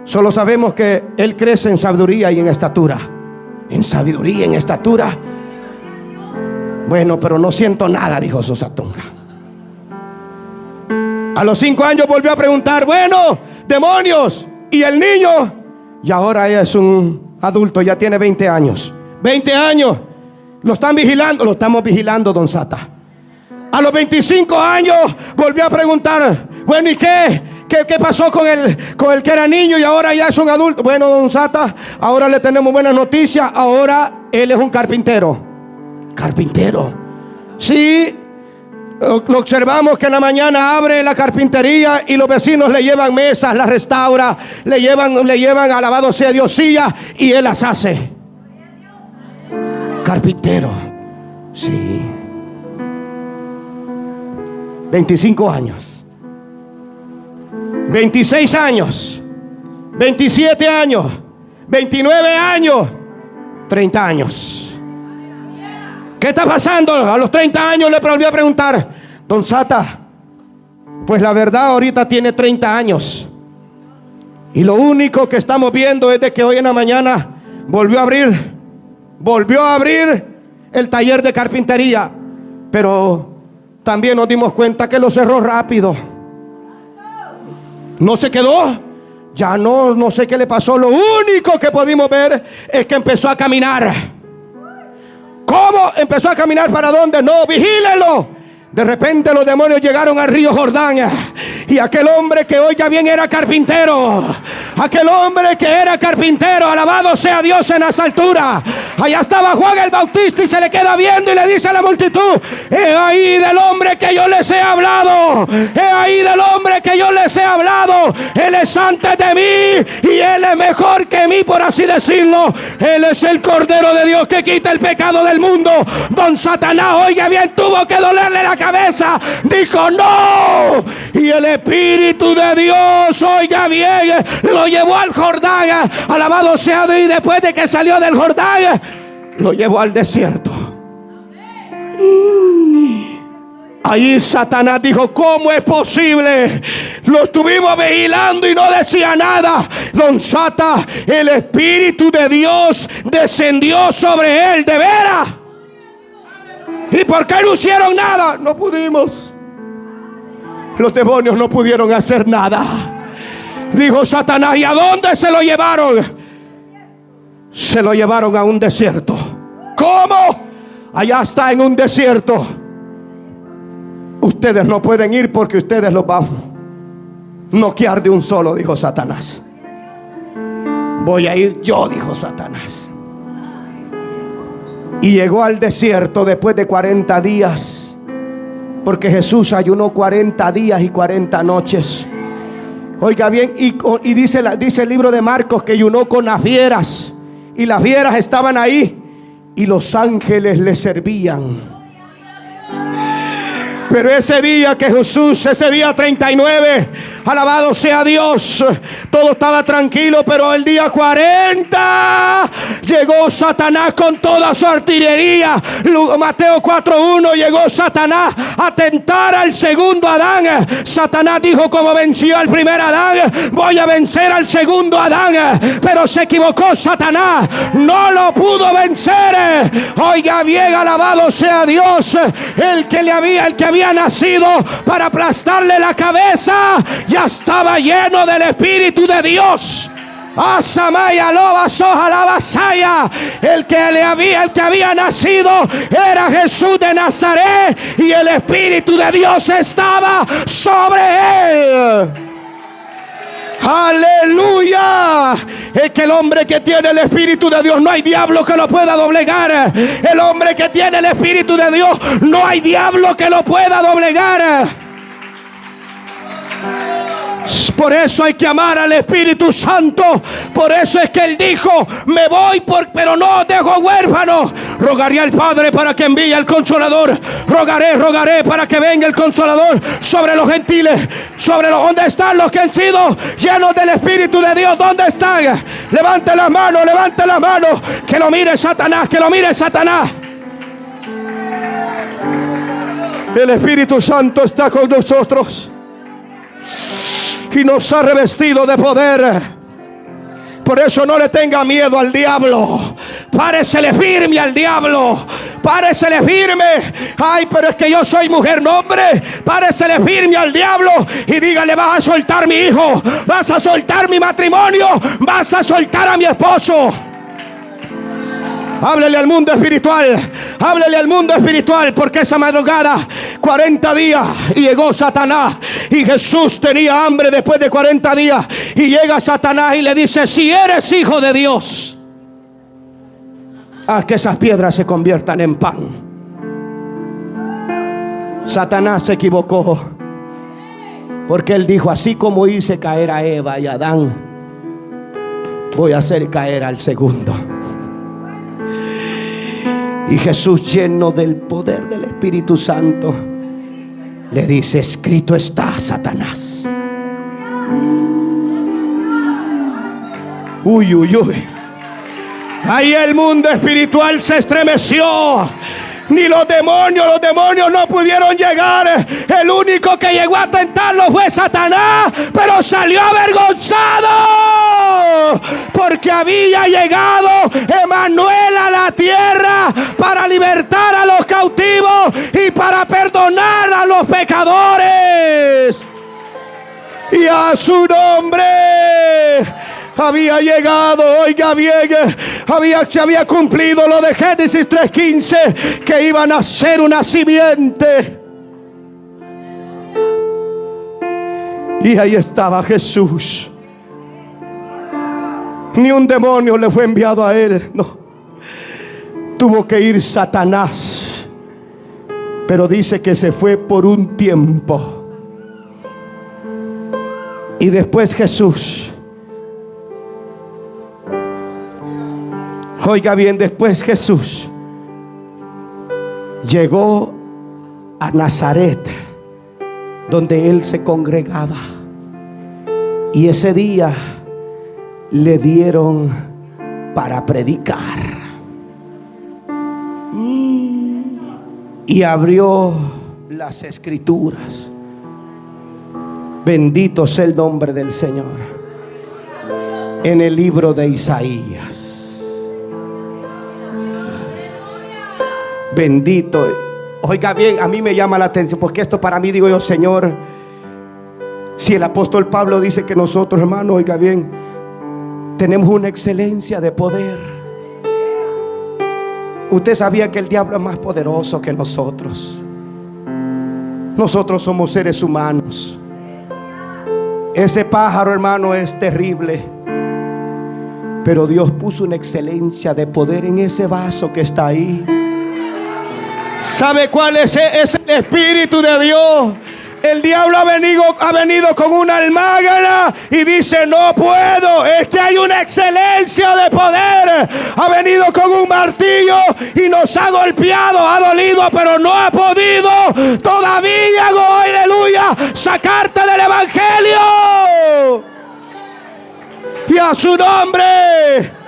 Solo sabemos que él crece en sabiduría y en estatura. En sabiduría, en estatura. Bueno, pero no siento nada, dijo Satunga. A los 5 años volvió a preguntar: bueno, demonios, ¿y el niño? Y ahora es un adulto, ya tiene 20 años. 20 años. ¿Lo están vigilando? Lo estamos vigilando, don Sata. A los 25 años volvió a preguntar: bueno, ¿y qué pasó con el que era niño y ahora ya es un adulto? Bueno, don Sata, ahora le tenemos buenas noticias. Ahora él es un carpintero. Carpintero. Sí, lo observamos que en la mañana abre la carpintería y los vecinos le llevan mesas, las restaura, le llevan alabado sea Dios sillas y él las hace. Carpintero. Sí. 25 años, 26 años, 27 años, 29 años, 30 años. ¿Qué está pasando? A los 30 años le volví a preguntar: don Sata, pues la verdad ahorita tiene 30 años. Y lo único que estamos viendo es de que hoy en la mañana volvió a abrir el taller de carpintería. Pero también nos dimos cuenta que lo cerró rápido. No se quedó. Ya no sé qué le pasó. Lo único que pudimos ver es que empezó a caminar. ¿Cómo? Empezó a caminar. ¿Para dónde? No, vigílenlo. De repente los demonios llegaron al río Jordán. Y aquel hombre que hoy ya bien era carpintero. Aquel hombre que era carpintero, alabado sea Dios en las alturas. Allá estaba Juan el Bautista y se le queda viendo y le dice a la multitud: he ahí del hombre que yo les he hablado. He ahí del hombre nombre que yo les he hablado, Él es antes de mí y Él es mejor que mí, por así decirlo. Él es el Cordero de Dios que quita el pecado del mundo. Don Satanás, oiga bien, tuvo que dolerle la cabeza. Dijo no. Y el Espíritu de Dios, oiga bien, lo llevó al Jordán. Alabado sea Dios. Y después de que salió del Jordán, lo llevó al desierto. Ahí Satanás dijo: ¿cómo es posible? Lo estuvimos vigilando y no decía nada. Don Sata, el Espíritu de Dios descendió sobre él, de veras. ¿Y por qué no hicieron nada? No pudimos. Los demonios no pudieron hacer nada. Dijo Satanás: ¿y a dónde se lo llevaron? Se lo llevaron a un desierto. ¿Cómo? Allá está en un desierto. Ustedes no pueden ir porque ustedes los van a noquear de un solo, dijo Satanás. Voy a ir yo, dijo Satanás. Y llegó al desierto después de 40 días. Porque Jesús ayunó 40 días y 40 noches. Oiga bien, y dice el libro de Marcos que ayunó con las fieras. Y las fieras estaban ahí y los ángeles le servían. Pero ese día que Jesús, ese día 39, alabado sea Dios, todo estaba tranquilo. Pero el día 40 llegó Satanás con toda su artillería. Mateo 4:1, llegó Satanás a tentar al segundo Adán. Satanás dijo: como venció al primer Adán, voy a vencer al segundo Adán. Pero se equivocó Satanás, no lo pudo vencer. Oiga bien, alabado sea Dios, el que había nacido para aplastarle la cabeza, ya estaba lleno del Espíritu de Dios. Asamaya loba soja la vasaya. El que había nacido era Jesús de Nazaret, y el Espíritu de Dios estaba sobre él. Aleluya. Es que el hombre que tiene el Espíritu de Dios, no hay diablo que lo pueda doblegar. El hombre que tiene el Espíritu de Dios, no hay diablo que lo pueda doblegar. Por eso hay que amar al Espíritu Santo. Por eso es que Él dijo: me voy pero no os dejo huérfanos. Rogaré al Padre para que envíe al Consolador. Rogaré para que venga el Consolador sobre los gentiles. ¿Dónde están los que han sido llenos del Espíritu de Dios? ¿Dónde están? Levante las manos, levante las manos. Que lo mire Satanás, que lo mire Satanás. El Espíritu Santo está con nosotros y nos ha revestido de poder. Por eso no le tenga miedo al diablo. Páresele firme al diablo. Páresele firme. Ay, pero es que yo soy mujer. No, hombre, páresele firme al diablo y dígale: vas a soltar mi hijo, vas a soltar mi matrimonio, vas a soltar a mi esposo. Háblele al mundo espiritual. Háblele al mundo espiritual. Porque esa madrugada, 40 días, y llegó Satanás. Y Jesús tenía hambre después de 40 días. Y llega Satanás y le dice: si eres hijo de Dios, haz que esas piedras se conviertan en pan. Satanás se equivocó. Porque él dijo: así como hice caer a Eva y a Adán, voy a hacer caer al segundo. Y Jesús, lleno del poder del Espíritu Santo, le dice: escrito está, Satanás. Uy, uy, uy. Ahí el mundo espiritual se estremeció. Ni los demonios no pudieron llegar. El único que llegó a tentarlo fue Satanás, pero salió avergonzado, porque había llegado Emmanuel a la tierra para libertar a los cautivos y para perdonar a los pecadores. Y a su nombre había llegado, oiga bien, se había cumplido lo de Génesis 3:15, que iba a nacer una simiente. Y ahí estaba Jesús. Ni un demonio le fue enviado a él, no. Tuvo que ir Satanás. Pero dice que se fue por un tiempo. Y después Jesús, oiga bien, después Jesús llegó a Nazaret, donde él se congregaba. Y ese día le dieron para predicar. Y abrió las escrituras. Bendito sea el nombre del Señor. En el libro de Isaías. Bendito. Oiga bien, a mí me llama la atención, porque esto para mí, digo yo, Señor, si el apóstol Pablo dice que nosotros, hermano, oiga bien, tenemos una excelencia de poder. Usted sabía que el diablo es más poderoso que nosotros. Nosotros somos seres humanos. Ese pájaro, hermano, es terrible, pero Dios puso una excelencia de poder en ese vaso que está ahí. ¿Sabe cuál es? Es el Espíritu de Dios. El diablo ha venido con una almágana y dice: no puedo. Es que hay una excelencia de poder. Ha venido con un martillo y nos ha golpeado, ha dolido, pero no ha podido todavía, aleluya, sacarte del evangelio. Y a su nombre.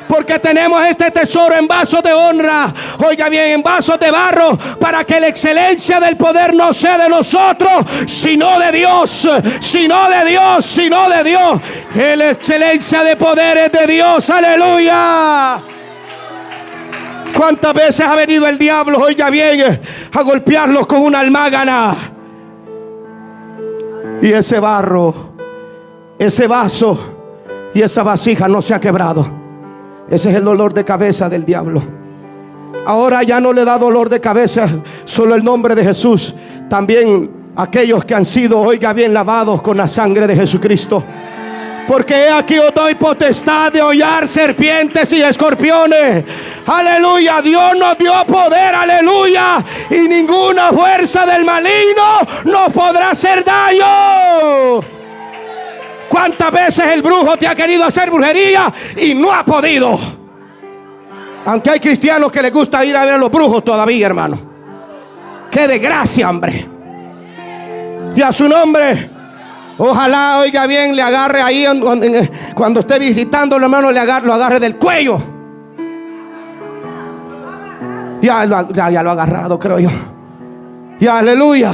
Porque tenemos este tesoro en vasos de honra, oiga bien, en vasos de barro, para que la excelencia del poder no sea de nosotros, sino de Dios, sino de Dios, sino de Dios. La excelencia de poder es de Dios, aleluya. ¿Cuántas veces ha venido el diablo, oiga bien, a golpearlos con una almágana? Y ese barro, ese vaso y esa vasija no se ha quebrado. Ese es el dolor de cabeza del diablo. Ahora ya no le da dolor de cabeza solo el nombre de Jesús, también aquellos que han sido, oiga bien, lavados con la sangre de Jesucristo. Porque he aquí os doy potestad de hollar serpientes y escorpiones. Aleluya, Dios nos dio poder, aleluya. Y ninguna fuerza del maligno nos podrá hacer daño. ¿Cuántas veces el brujo te ha querido hacer brujería y no ha podido? Aunque hay cristianos que les gusta ir a ver a los brujos todavía, hermano. ¡Qué desgracia, hombre! Y a su nombre, ojalá, oiga bien, le agarre ahí cuando esté visitándolo, hermano, lo agarre del cuello. Ya lo ha agarrado, creo yo. Y aleluya.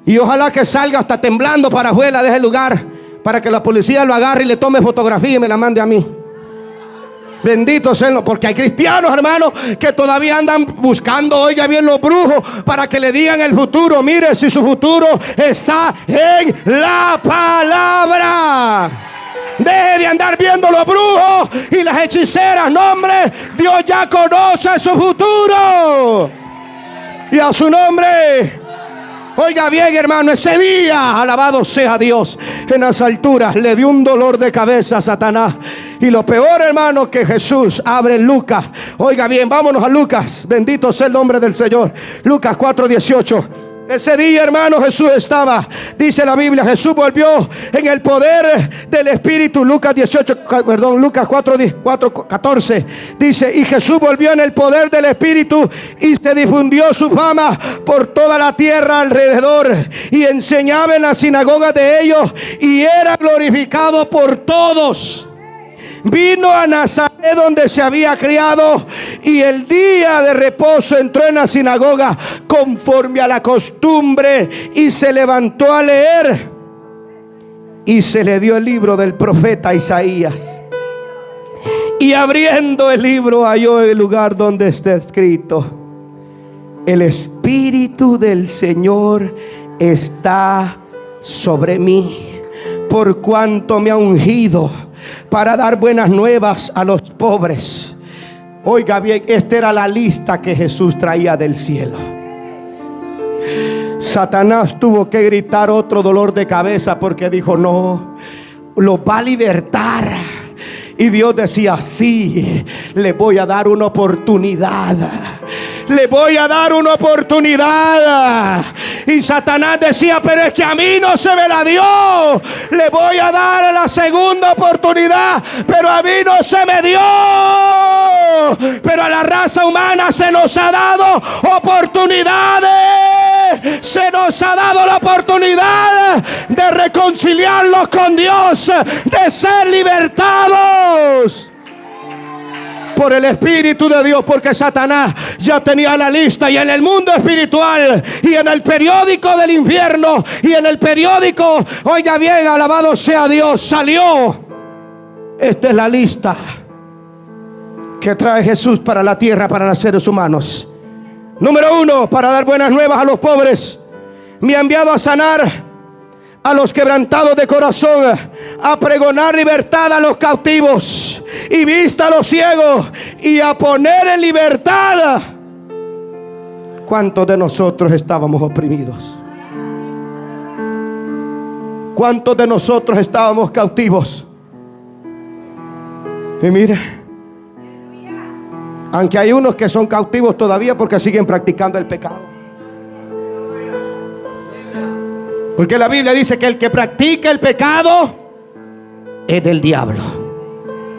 Y ojalá que salga hasta temblando para afuera de ese lugar, para que la policía lo agarre y le tome fotografía y me la mande a mí. Bendito sea, porque hay cristianos, hermanos, que todavía andan buscando, oiga bien, los brujos para que le digan el futuro. Mire, si su futuro está en la palabra. Deje de andar viendo los brujos y las hechiceras. No, hombre, Dios ya conoce su futuro. Y a su nombre. Oiga bien, hermano, ese día, alabado sea Dios, en las alturas le dio un dolor de cabeza a Satanás. Y lo peor, hermano, que Jesús abre en Lucas. Oiga bien, vámonos a Lucas. Bendito sea el nombre del Señor. Lucas 4:18. Ese día, hermano, Jesús estaba, dice la Biblia, Jesús volvió en el poder del Espíritu. Lucas 4:14 dice: y Jesús volvió en el poder del Espíritu y se difundió su fama por toda la tierra alrededor, y enseñaba en las sinagogas de ellos y era glorificado por todos. Vino a Nazaret, donde se había criado, y el día de reposo entró en la sinagoga conforme a la costumbre y se levantó a leer. Y se le dio el libro del profeta Isaías. Y abriendo el libro halló el lugar donde está escrito: el Espíritu del Señor está sobre mí, por cuanto me ha ungido para dar buenas nuevas a los pobres. Oiga bien, esta era la lista que Jesús traía del cielo. Satanás tuvo que gritar otro dolor de cabeza, porque dijo: no, lo va a libertar. Y Dios decía: sí, le voy a dar una oportunidad. Le voy a dar una oportunidad. Y Satanás decía, pero es que a mí no se me la dio. Le voy a dar la segunda oportunidad, pero a mí no se me dio. Pero a la raza humana se nos ha dado oportunidades. Se nos ha dado la oportunidad de reconciliarnos con Dios, de ser libertados por el Espíritu de Dios, porque Satanás ya tenía la lista. Y en el mundo espiritual, y en el periódico del infierno, y en el periódico, oiga bien, alabado sea Dios, salió: esta es la lista que trae Jesús para la tierra, para los seres humanos. Número 1, para dar buenas nuevas a los pobres. Me ha enviado a sanar a los quebrantados de corazón, a pregonar libertad a los cautivos y vista a los ciegos, y a poner en libertad. ¿Cuántos de nosotros estábamos oprimidos? ¿Cuántos de nosotros estábamos cautivos? Y mire, aunque hay unos que son cautivos todavía porque siguen practicando el pecado. Porque la Biblia dice que el que practica el pecado es del diablo.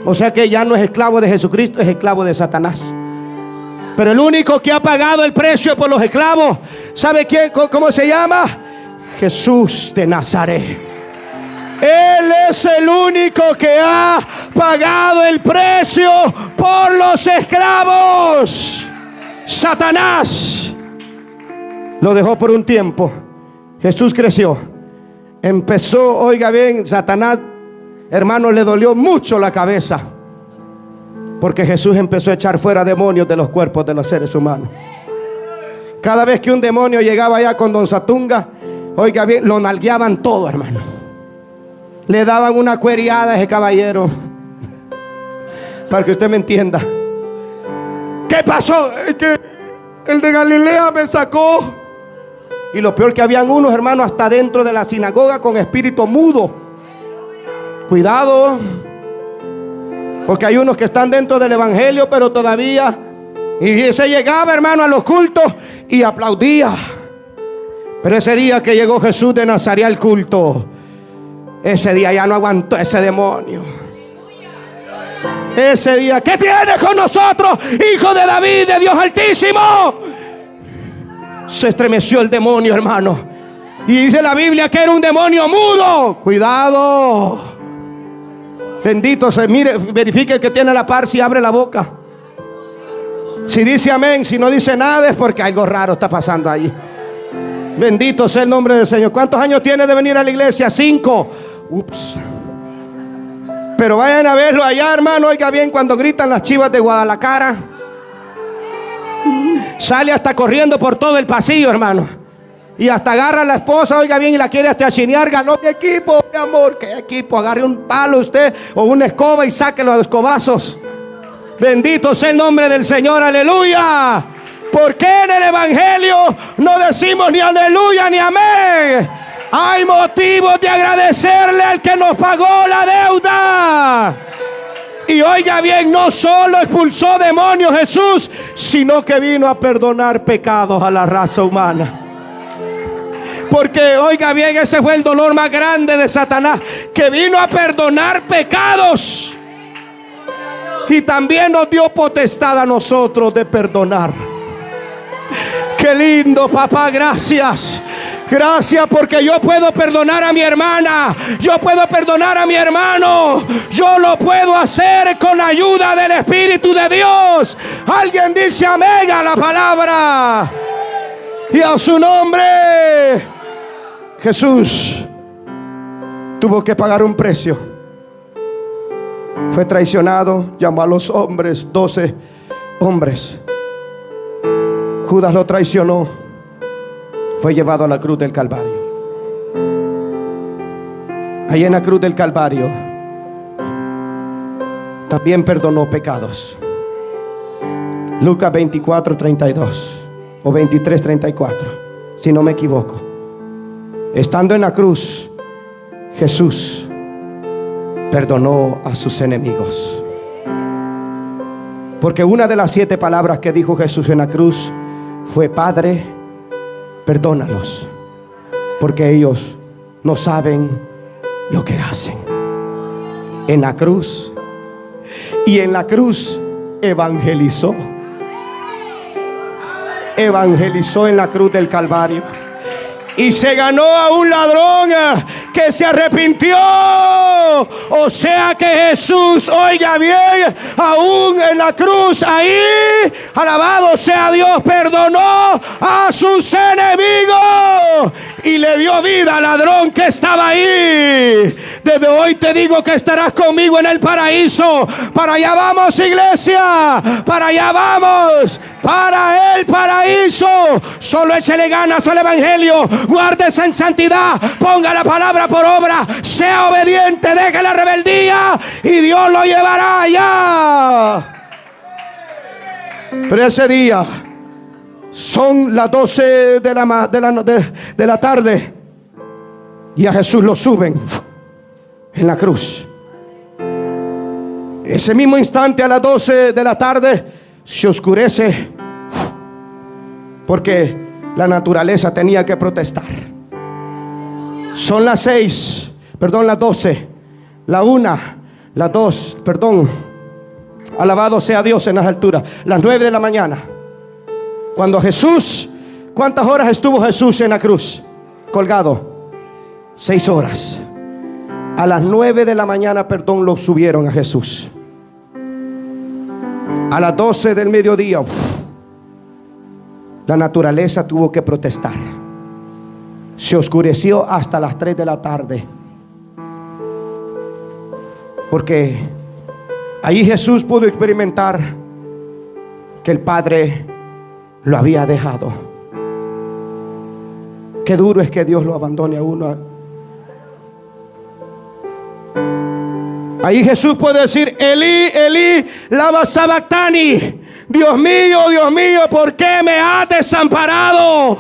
O sea que ya no es esclavo de Jesucristo, es esclavo de Satanás. Pero el único que ha pagado el precio por los esclavos, ¿sabe quién? ¿Cómo se llama? Jesús de Nazaret. Él es el único que ha pagado el precio por los esclavos. Satanás lo dejó por un tiempo. Jesús creció. Empezó, oiga bien, Satanás, hermano, le dolió mucho la cabeza, porque Jesús empezó a echar fuera demonios de los cuerpos de los seres humanos. Cada vez que un demonio llegaba allá con don Satunga, oiga bien, lo nalgueaban todo, hermano. Le daban una cueriada a ese caballero. Para que usted me entienda. ¿Qué pasó? Es que el de Galilea me sacó. Y lo peor, que habían unos, hermanos, hasta dentro de la sinagoga con espíritu mudo. Cuidado, porque hay unos que están dentro del evangelio, pero todavía. Y se llegaba, hermano, a los cultos y aplaudía. Pero ese día que llegó Jesús de Nazaret al culto, ese día ya no aguantó ese demonio. Ese día, ¿qué tienes con nosotros, hijo de David, de Dios Altísimo? Se estremeció el demonio, hermano. Y dice la Biblia que era un demonio mudo. Cuidado. Bendito sea. Mire, verifique el que tiene la par si abre la boca. Si dice amén, si no dice nada, es porque algo raro está pasando allí. Bendito sea el nombre del Señor. ¿Cuántos años tiene de venir a la iglesia? 5. Ups. Pero vayan a verlo allá, hermano. Oiga bien, cuando gritan las Chivas de Guadalajara, sale hasta corriendo por todo el pasillo, hermano. Y hasta agarra a la esposa, oiga bien, y la quiere hasta achinear. Ganó mi equipo, mi amor. ¿Qué equipo? Agarre un palo usted o una escoba y saque los escobazos. Bendito sea el nombre del Señor, aleluya. ¿Por qué en el evangelio no decimos ni aleluya ni amén? Hay motivos de agradecerle al que nos pagó la deuda. Y oiga bien, no solo expulsó demonios Jesús, sino que vino a perdonar pecados a la raza humana. Porque oiga bien, ese fue el dolor más grande de Satanás, que vino a perdonar pecados. Y también nos dio potestad a nosotros de perdonar. Qué lindo, papá, gracias. Gracias, porque yo puedo perdonar a mi hermana, yo puedo perdonar a mi hermano, yo lo puedo hacer con la ayuda del Espíritu de Dios. Alguien dice amén a la palabra y a su nombre. Jesús tuvo que pagar un precio. Fue traicionado, llamó a los hombres, 12 hombres. Judas lo traicionó. Fue llevado a la cruz del Calvario. Ahí en la cruz del Calvario también perdonó pecados. Lucas 24:32 o 23:34, si no me equivoco. Estando en la cruz, Jesús perdonó a sus enemigos. Porque una de las 7 palabras que dijo Jesús en la cruz fue: Padre, perdónalos, porque ellos no saben lo que hacen. En la cruz, y en la cruz evangelizó. Evangelizó en la cruz del Calvario. Y se ganó a un ladrón que se arrepintió. O sea que Jesús, oiga bien, aún en la cruz ahí, alabado sea Dios, perdonó a sus enemigos y le dio vida al ladrón que estaba ahí. Desde hoy te digo que estarás conmigo en el paraíso. Para allá vamos, iglesia. Para allá vamos. Para el paraíso. Solo échele ganas al evangelio. Guárdese en santidad. Ponga la palabra por obra. Sea obediente. Deje la rebeldía. Y Dios lo llevará allá. Pero ese día son las 12 de la tarde. Y a Jesús lo suben en la cruz. Ese mismo instante, a las 12 de la tarde, se oscurece, porque la naturaleza tenía que protestar. Son las 12, la 1, las 2, alabado sea Dios en las alturas, las 9 de la mañana. Cuando Jesús, ¿cuántas horas estuvo Jesús en la cruz colgado? 6 horas. A las 9 de la mañana, lo subieron a Jesús. A las 12 del mediodía, la naturaleza tuvo que protestar. Se oscureció hasta las 3 de la tarde. Porque ahí Jesús pudo experimentar que el Padre lo había dejado. Qué duro es que Dios lo abandone a uno. Ahí Jesús puede decir: Elí, Elí, lama sabactani. Dios mío, ¿por qué me has desamparado?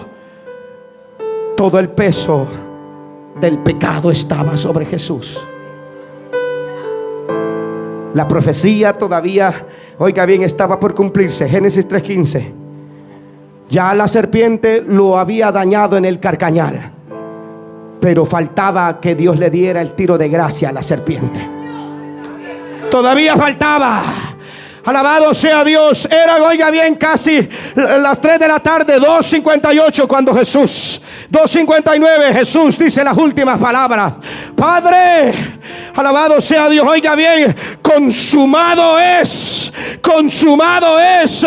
Todo el peso del pecado estaba sobre Jesús. La profecía todavía, oiga bien, estaba por cumplirse. Génesis 3:15. Ya la serpiente lo había dañado en el carcañal, pero faltaba que Dios le diera el tiro de gracia a la serpiente. Todavía faltaba. Alabado sea Dios. Era, oiga bien, casi las 3 de la tarde, 2:58, cuando Jesús, 2:59, Jesús dice las últimas palabras: Padre, alabado sea Dios, oiga bien, consumado es. Consumado es.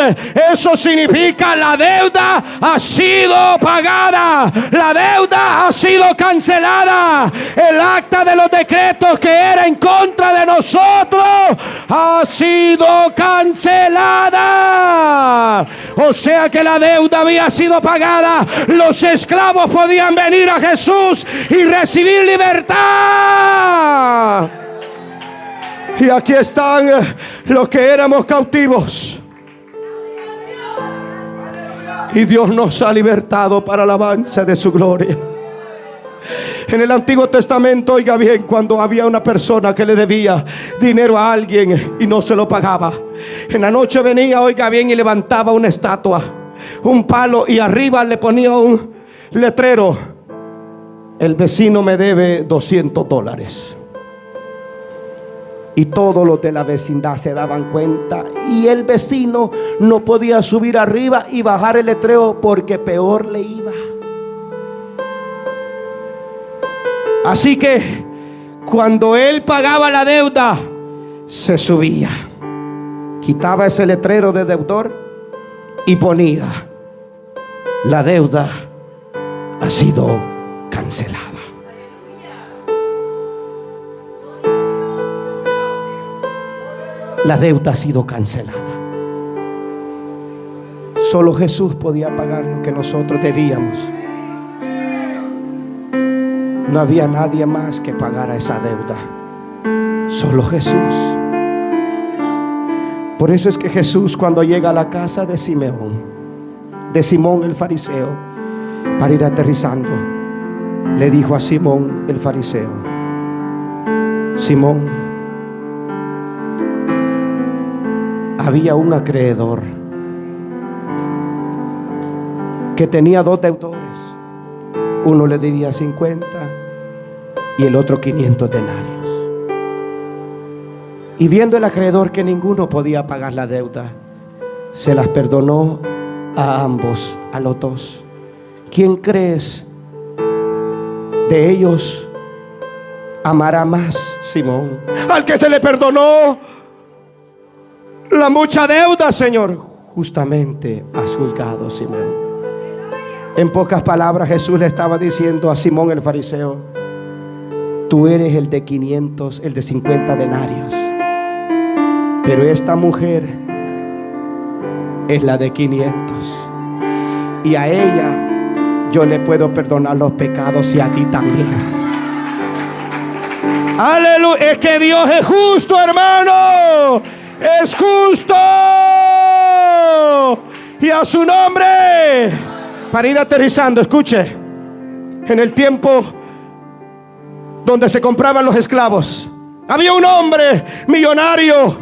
Eso significa: la deuda ha sido pagada. La deuda ha sido cancelada. El acta de los decretos que era en contra de nosotros ha sido cancelada. O sea que la deuda había sido pagada. Los esclavos podían venir a Jesús y recibir libertad. Y aquí están los que éramos cautivos. Y Dios nos ha libertado para alabanza de su gloria. En el Antiguo Testamento, oiga bien, cuando había una persona que le debía dinero a alguien y no se lo pagaba, en la noche venía, oiga bien, y levantaba una estatua, un palo, y arriba le ponía un letrero: el vecino me debe $200. Y todos los de la vecindad se daban cuenta, y el vecino no podía subir arriba y bajar el letrero, porque peor le iba. Así que cuando él pagaba la deuda, se subía, quitaba ese letrero de deudor y ponía: la deuda ha sido cancelada. La deuda ha sido cancelada. Solo Jesús podía pagar lo que nosotros debíamos. No había nadie más que pagara esa deuda. Solo Jesús. Por eso es que Jesús, cuando llega a la casa de Simón el fariseo, para ir aterrizando, le dijo a Simón el fariseo: Simón, había un acreedor que tenía dos deudores. Uno le debía 50 y el otro 500 denarios. Y viendo el acreedor que ninguno podía pagar la deuda, se las perdonó a ambos, a los dos. ¿Quién crees de ellos amará más, Simón? Al que se le perdonó la mucha deuda, Señor. Justamente has juzgado, Simón. En pocas palabras, Jesús le estaba diciendo a Simón el fariseo: tú eres el de 500, el de 50 denarios, pero esta mujer es la de 500, y a ella yo le puedo perdonar los pecados, y a ti también. Aleluya. Es que Dios es justo, hermano. Es justo. Y a su nombre. Para ir aterrizando, escuche. En el tiempo donde se compraban los esclavos, había un hombre millonario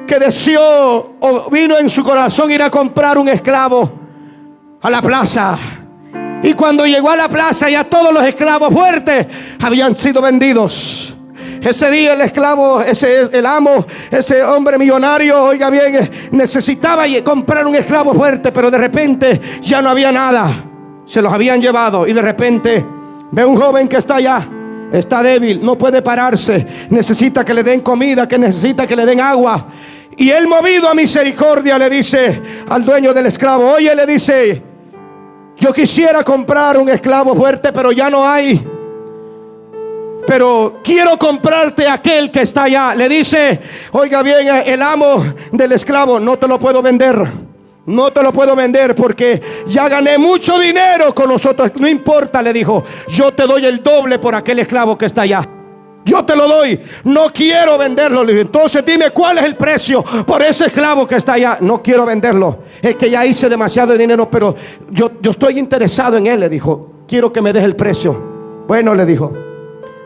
que deseó, o vino en su corazón, ir a comprar un esclavo a la plaza. Y cuando llegó a la plaza, ya todos los esclavos fuertes habían sido vendidos. Ese día el esclavo, el amo, ese hombre millonario, oiga bien, necesitaba comprar un esclavo fuerte, pero de repente ya no había nada. Se los habían llevado y de repente ve un joven que está allá. Está débil, no puede pararse, necesita que le den comida, que necesita que le den agua. Y él, movido a misericordia, le dice al dueño del esclavo: oye, le dice, yo quisiera comprar un esclavo fuerte, pero ya no hay. Pero quiero comprarte aquel que está allá. Le dice, oiga bien, el amo del esclavo: no te lo puedo vender. No te lo puedo vender porque ya gané mucho dinero con nosotros. No importa, le dijo, yo te doy el doble por aquel esclavo que está allá. Yo te lo doy, no quiero venderlo. Le dijo, entonces dime cuál es el precio por ese esclavo que está allá. No quiero venderlo, es que ya hice demasiado dinero, pero yo estoy interesado en él. Le dijo, quiero que me des el precio. Bueno, le dijo,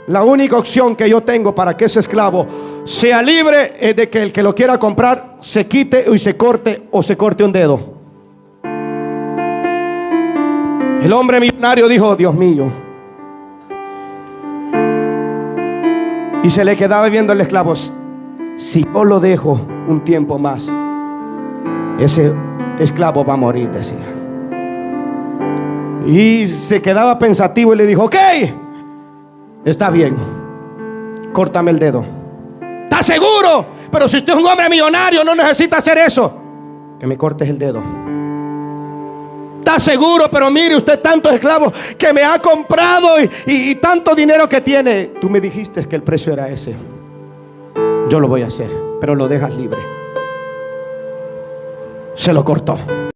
la única opción que yo tengo para que ese esclavo sea libre es de que el que lo quiera comprar se quite y se corte, o se corte un dedo. El hombre millonario dijo, Dios mío. Y se le quedaba viendo el esclavo. Si yo lo dejo un tiempo más, ese esclavo va a morir, decía. Y se quedaba pensativo y le dijo, ok, está bien, córtame el dedo. ¿Estás seguro? Pero si usted es un hombre millonario, no necesita hacer eso. Que me cortes el dedo. ¿Estás seguro? Pero mire usted, tantos esclavos que me ha comprado y tanto dinero que tiene. Tú me dijiste que el precio era ese. Yo lo voy a hacer, pero lo dejas libre. Se lo cortó.